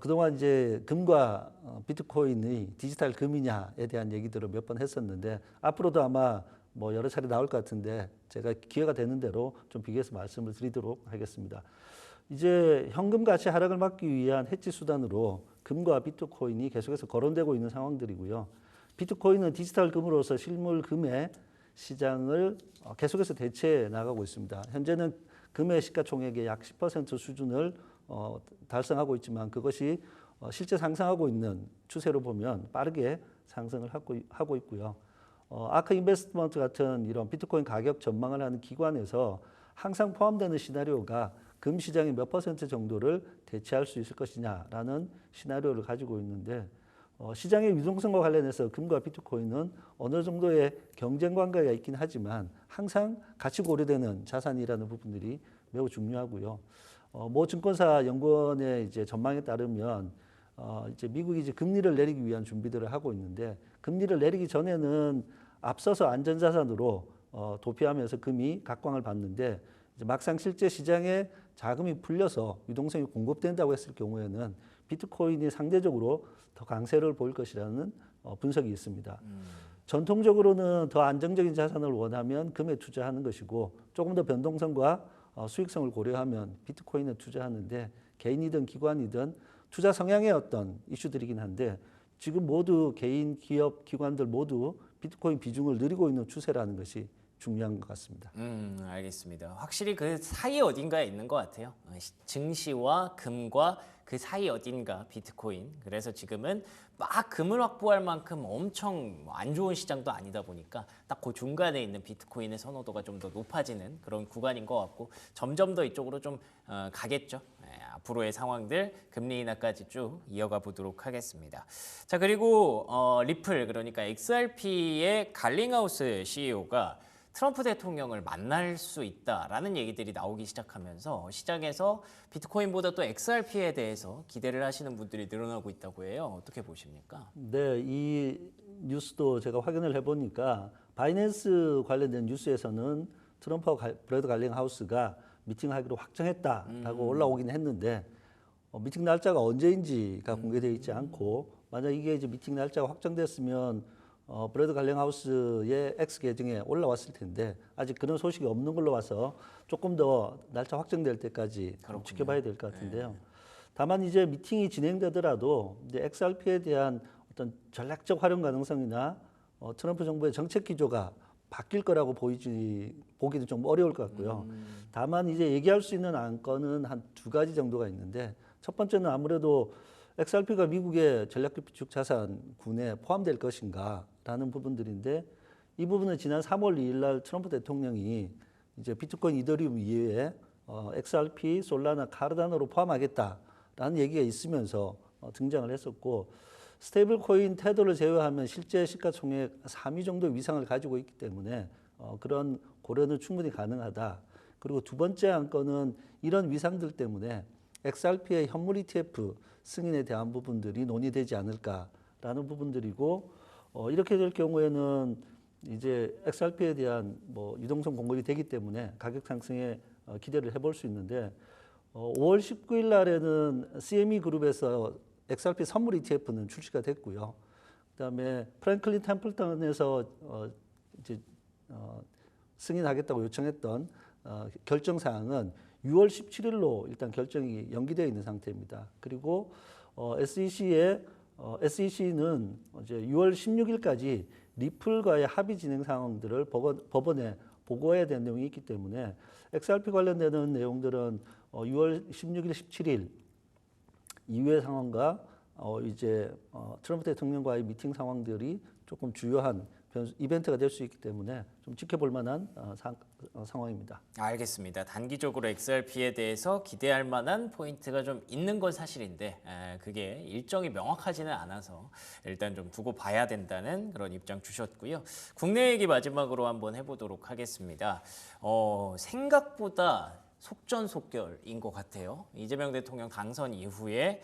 그동안 이제 금과 비트코인의 디지털 금이냐에 대한 얘기들을 몇 번 했었는데 앞으로도 아마 뭐 여러 차례 나올 것 같은데 제가 기회가 되는 대로 좀 비교해서 말씀을 드리도록 하겠습니다. 이제 현금 가치 하락을 막기 위한 해지 수단으로 금과 비트코인이 계속해서 거론되고 있는 상황들이고요. 비트코인은 디지털 금으로서 실물 금의 시장을 계속해서 대체해 나가고 있습니다. 현재는 금의 시가총액의 약 10% 수준을 달성하고 있지만 그것이 실제 상승하고 있는 추세로 보면 빠르게 상승을 하고 있고요. 아크 인베스트먼트 같은 이런 비트코인 가격 전망을 하는 기관에서 항상 포함되는 시나리오가 금 시장의 몇 % 정도를 대체할 수 있을 것이냐라는 시나리오를 가지고 있는데 시장의 유동성과 관련해서 금과 비트코인은 어느 정도의 경쟁 관계가 있긴 하지만 항상 같이 고려되는 자산이라는 부분들이 매우 중요하고요. 모 증권사 연구원의 이제 전망에 따르면 이제 미국이 이제 금리를 내리기 위한 준비들을 하고 있는데 금리를 내리기 전에는 앞서서 안전자산으로 도피하면서 금이 각광을 받는데 이제 막상 실제 시장에 자금이 풀려서 유동성이 공급된다고 했을 경우에는 비트코인이 상대적으로 더 강세를 보일 것이라는 분석이 있습니다. 전통적으로는 더 안정적인 자산을 원하면 금에 투자하는 것이고 조금 더 변동성과 수익성을 고려하면 비트코인에 투자하는데 개인이든 기관이든 투자 성향의 어떤 이슈들이긴 한데 지금 모두 개인, 기업, 기관들 모두 비트코인 비중을 늘리고 있는 추세라는 것이 중요한 것 같습니다. 알겠습니다. 확실히 그 사이 어딘가에 있는 것 같아요. 증시와 금과 그 사이 어딘가 비트코인. 그래서 지금은 막 금을 확보할 만큼 엄청 안 좋은 시장도 아니다 보니까 딱 그 중간에 있는 비트코인의 선호도가 좀 더 높아지는 그런 구간인 것 같고 점점 더 이쪽으로 좀 가겠죠. 앞으로의 상황들 금리 인하까지 쭉 이어가 보도록 하겠습니다. 자, 그리고 리플 그러니까 XRP의 갈링하우스 CEO가 트럼프 대통령을 만날 수 있다라는 얘기들이 나오기 시작하면서 시장에서 비트코인보다 또 XRP에 대해서 기대를 하시는 분들이 늘어나고 있다고 해요. 어떻게 보십니까? 네, 이 뉴스도 제가 확인을 해보니까 바이낸스 관련된 뉴스에서는 트럼프와 브래드 갈링하우스가 미팅하기로 확정했다라고 올라오긴 했는데 미팅 날짜가 언제인지가 공개되어 있지 않고 만약 이게 이제 미팅 날짜가 확정됐으면 브래드 갈링하우스의 X 계정에 올라왔을 텐데 아직 그런 소식이 없는 걸로 봐서 조금 더 날짜 확정될 때까지 지켜봐야 될 것 같은데요. 네. 다만 이제 미팅이 진행되더라도 이제 XRP에 대한 어떤 전략적 활용 가능성이나 트럼프 정부의 정책 기조가 바뀔 거라고 보기는 좀 어려울 것 같고요. 다만 이제 얘기할 수 있는 안건은 한 두 가지 정도가 있는데 첫 번째는 아무래도 XRP가 미국의 전략적 비축 자산군에 포함될 것인가라는 부분들인데 이 부분은 지난 3월 2일 날 트럼프 대통령이 이제 비트코인, 이더리움 이외에 XRP, 솔라나, 카르다노로 포함하겠다라는 얘기가 있으면서 등장을 했었고 스테이블 코인 테더를 제외하면 실제 시가총액 3위 정도 위상을 가지고 있기 때문에 그런 고려는 충분히 가능하다. 그리고 두 번째 안건은 이런 위상들 때문에 XRP의 현물 ETF 승인에 대한 부분들이 논의되지 않을까라는 부분들이고 이렇게 될 경우에는 이제 XRP에 대한 뭐 유동성 공급이 되기 때문에 가격 상승에 기대를 해볼 수 있는데 5월 19일 날에는 CME 그룹에서 XRP 선물 ETF는 출시가 됐고요. 그다음에 프랭클린 템플턴에서 이제 승인하겠다고 요청했던 결정 사항은 6월 17일로 일단 결정이 연기되어 있는 상태입니다. 그리고 SEC는 이제 6월 16일까지 리플과의 합의 진행 상황들을 법원에 보고해야 되는 내용이 있기 때문에 XRP 관련되는 내용들은 6월 16일, 17일 이후의 상황과 이제 트럼프 대통령과의 미팅 상황들이 조금 주요한 이벤트가 될 수 있기 때문에 좀 지켜볼 만한 상황입니다. 알겠습니다. 단기적으로 XRP에 대해서 기대할 만한 포인트가 좀 있는 건 사실인데 그게 일정이 명확하지는 않아서 일단 좀 두고 봐야 된다는 그런 입장 주셨고요. 국내 얘기 마지막으로 한번 해보도록 하겠습니다. 생각보다 속전속결인 것 같아요. 이재명 대통령 당선 이후에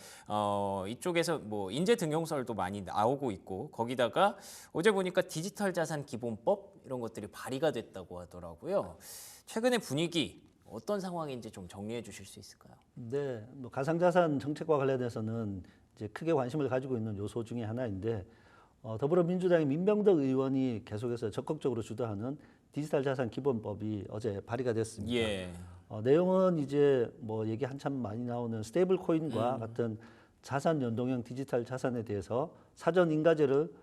이쪽에서 뭐 인재 등용설도 많이 나오고 있고 거기다가 어제 보니까 디지털 자산 기본법 이런 것들이 발의가 됐다고 하더라고요. 최근의 분위기 어떤 상황인지 좀 정리해 주실 수 있을까요? 네, 뭐 가상자산 정책과 관련해서는 이제 크게 관심을 가지고 있는 요소 중에 하나인데 더불어민주당의 민병덕 의원이 계속해서 적극적으로 주도하는 디지털 자산 기본법이 어제 발의가 됐습니다. 예. 내용은 이제 뭐 얘기 한참 많이 나오는 스테이블 코인과 같은 자산 연동형 디지털 자산에 대해서 사전 인가제를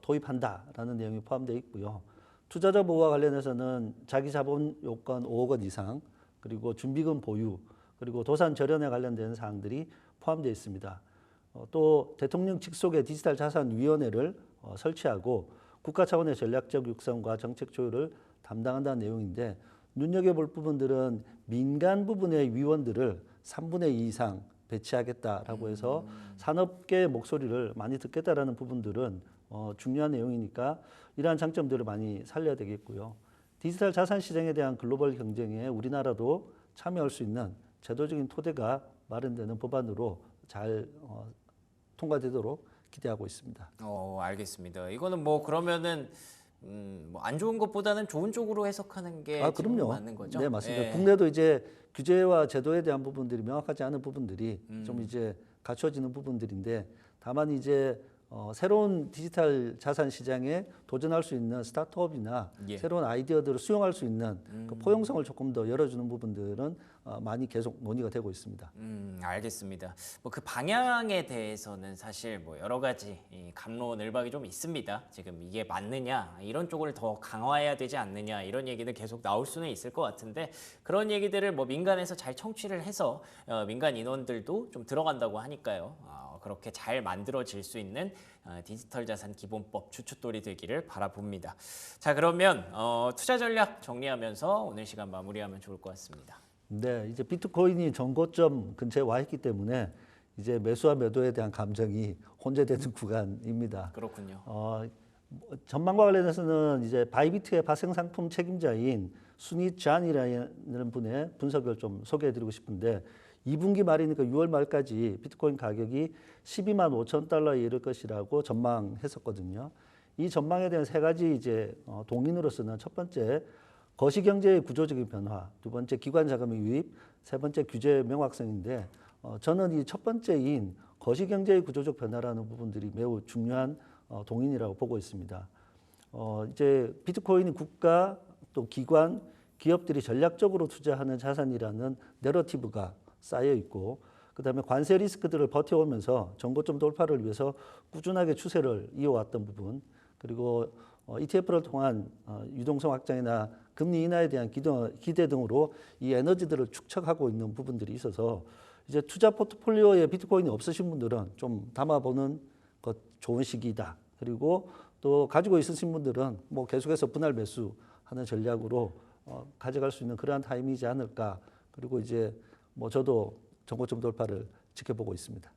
도입한다라는 내용이 포함되어 있고요. 투자자 보호와 관련해서는 자기 자본 요건 5억 원 이상 그리고 준비금 보유 그리고 도산 절연에 관련된 사항들이 포함되어 있습니다. 또 대통령 직속의 디지털 자산 위원회를 설치하고 국가 차원의 전략적 육성과 정책 조율을 담당한다는 내용인데 눈여겨볼 부분들은 민간 부분의 위원들을 3분의 2 이상 배치하겠다라고 해서 산업계의 목소리를 많이 듣겠다라는 부분들은 중요한 내용이니까 이러한 장점들을 많이 살려야 되겠고요. 디지털 자산 시장에 대한 글로벌 경쟁에 우리나라도 참여할 수 있는 제도적인 토대가 마련되는 법안으로 잘 통과되도록 기대하고 있습니다. 알겠습니다. 이거는 뭐 그러면은 뭐 안 좋은 것보다는 좋은 쪽으로 해석하는 게 지금 그럼요. 맞는 거죠? 네, 맞습니다. 예. 국내도 이제 규제와 제도에 대한 부분들이 명확하지 않은 부분들이 좀 이제 갖춰지는 부분들인데 다만 이제 새로운 디지털 자산 시장에 도전할 수 있는 스타트업이나 예. 새로운 아이디어들을 수용할 수 있는 그 포용성을 조금 더 열어주는 부분들은 많이 계속 논의가 되고 있습니다. 알겠습니다. 뭐 그 방향에 대해서는 사실 뭐 여러 가지 이 갑론을박이 좀 있습니다. 지금 이게 맞느냐, 이런 쪽을 더 강화해야 되지 않느냐, 이런 얘기들 계속 나올 수는 있을 것 같은데 그런 얘기들을 뭐 민간에서 잘 청취를 해서 민간 인원들도 좀 들어간다고 하니까요. 그렇게 잘 만들어질 수 있는 디지털 자산 기본법 주춧돌이 되기를 바라봅니다. 자, 그러면 투자 전략 정리하면서 오늘 시간 마무리하면 좋을 것 같습니다. 네, 이제 비트코인이 전고점 근처에 와 있기 때문에 이제 매수와 매도에 대한 감정이 혼재되는 구간입니다. 그렇군요. 전망과 관련해서는 이제 바이비트의 파생 상품 책임자인 순이 잔이라는 분의 분석을 좀 소개해드리고 싶은데 2분기 말이니까 6월 말까지 비트코인 가격이 12만 5천 달러에 이를 것이라고 전망했었거든요. 이 전망에 대한 세 가지 이제 동인으로서는 첫 번째 거시경제의 구조적인 변화, 두 번째 기관 자금의 유입, 세 번째 규제 명확성인데 저는 이 첫 번째인 거시경제의 구조적 변화라는 부분들이 매우 중요한 동인이라고 보고 있습니다. 이제 비트코인이 국가 또 기관, 기업들이 전략적으로 투자하는 자산이라는 내러티브가 쌓여 있고 그다음에 관세 리스크들을 버텨오면서 전고점 돌파를 위해서 꾸준하게 추세를 이어왔던 부분 그리고 ETF를 통한 유동성 확장이나 금리 인하에 대한 기대 등으로 이 에너지들을 축적하고 있는 부분들이 있어서 이제 투자 포트폴리오에 비트코인이 없으신 분들은 좀 담아보는 것 좋은 시기이다. 그리고 또 가지고 있으신 분들은 뭐 계속해서 분할 매수하는 전략으로 가져갈 수 있는 그러한 타임이지 않을까. 그리고 이제 뭐 저도 전고점 돌파를 지켜보고 있습니다.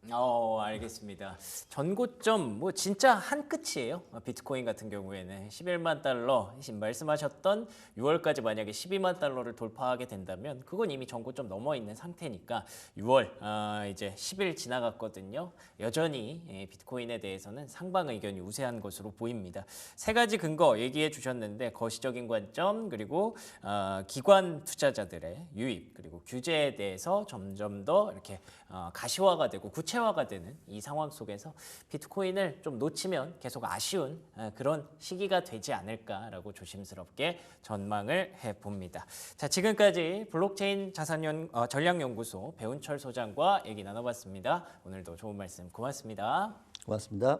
알겠습니다. 전고점 뭐 진짜 한 끝이에요. 비트코인 같은 경우에는 11만 달러 말씀하셨던 6월까지 만약에 12만 달러를 돌파하게 된다면 그건 이미 전고점 넘어 있는 상태니까 6월 이제 10일 지나갔거든요. 여전히 비트코인에 대해서는 상방 의견이 우세한 것으로 보입니다. 세 가지 근거 얘기해 주셨는데 거시적인 관점 그리고 기관 투자자들의 유입 그리고 규제에 대해서 점점 더 이렇게 가시화가 되고 구체화가 되는 이 상황 속에서 비트코인을 좀 놓치면 계속 아쉬운 그런 시기가 되지 않을까라고 조심스럽게 전망을 해봅니다. 자, 지금까지 블록체인 전략연구소 배운철 소장과 얘기 나눠봤습니다. 오늘도 좋은 말씀 고맙습니다. 고맙습니다.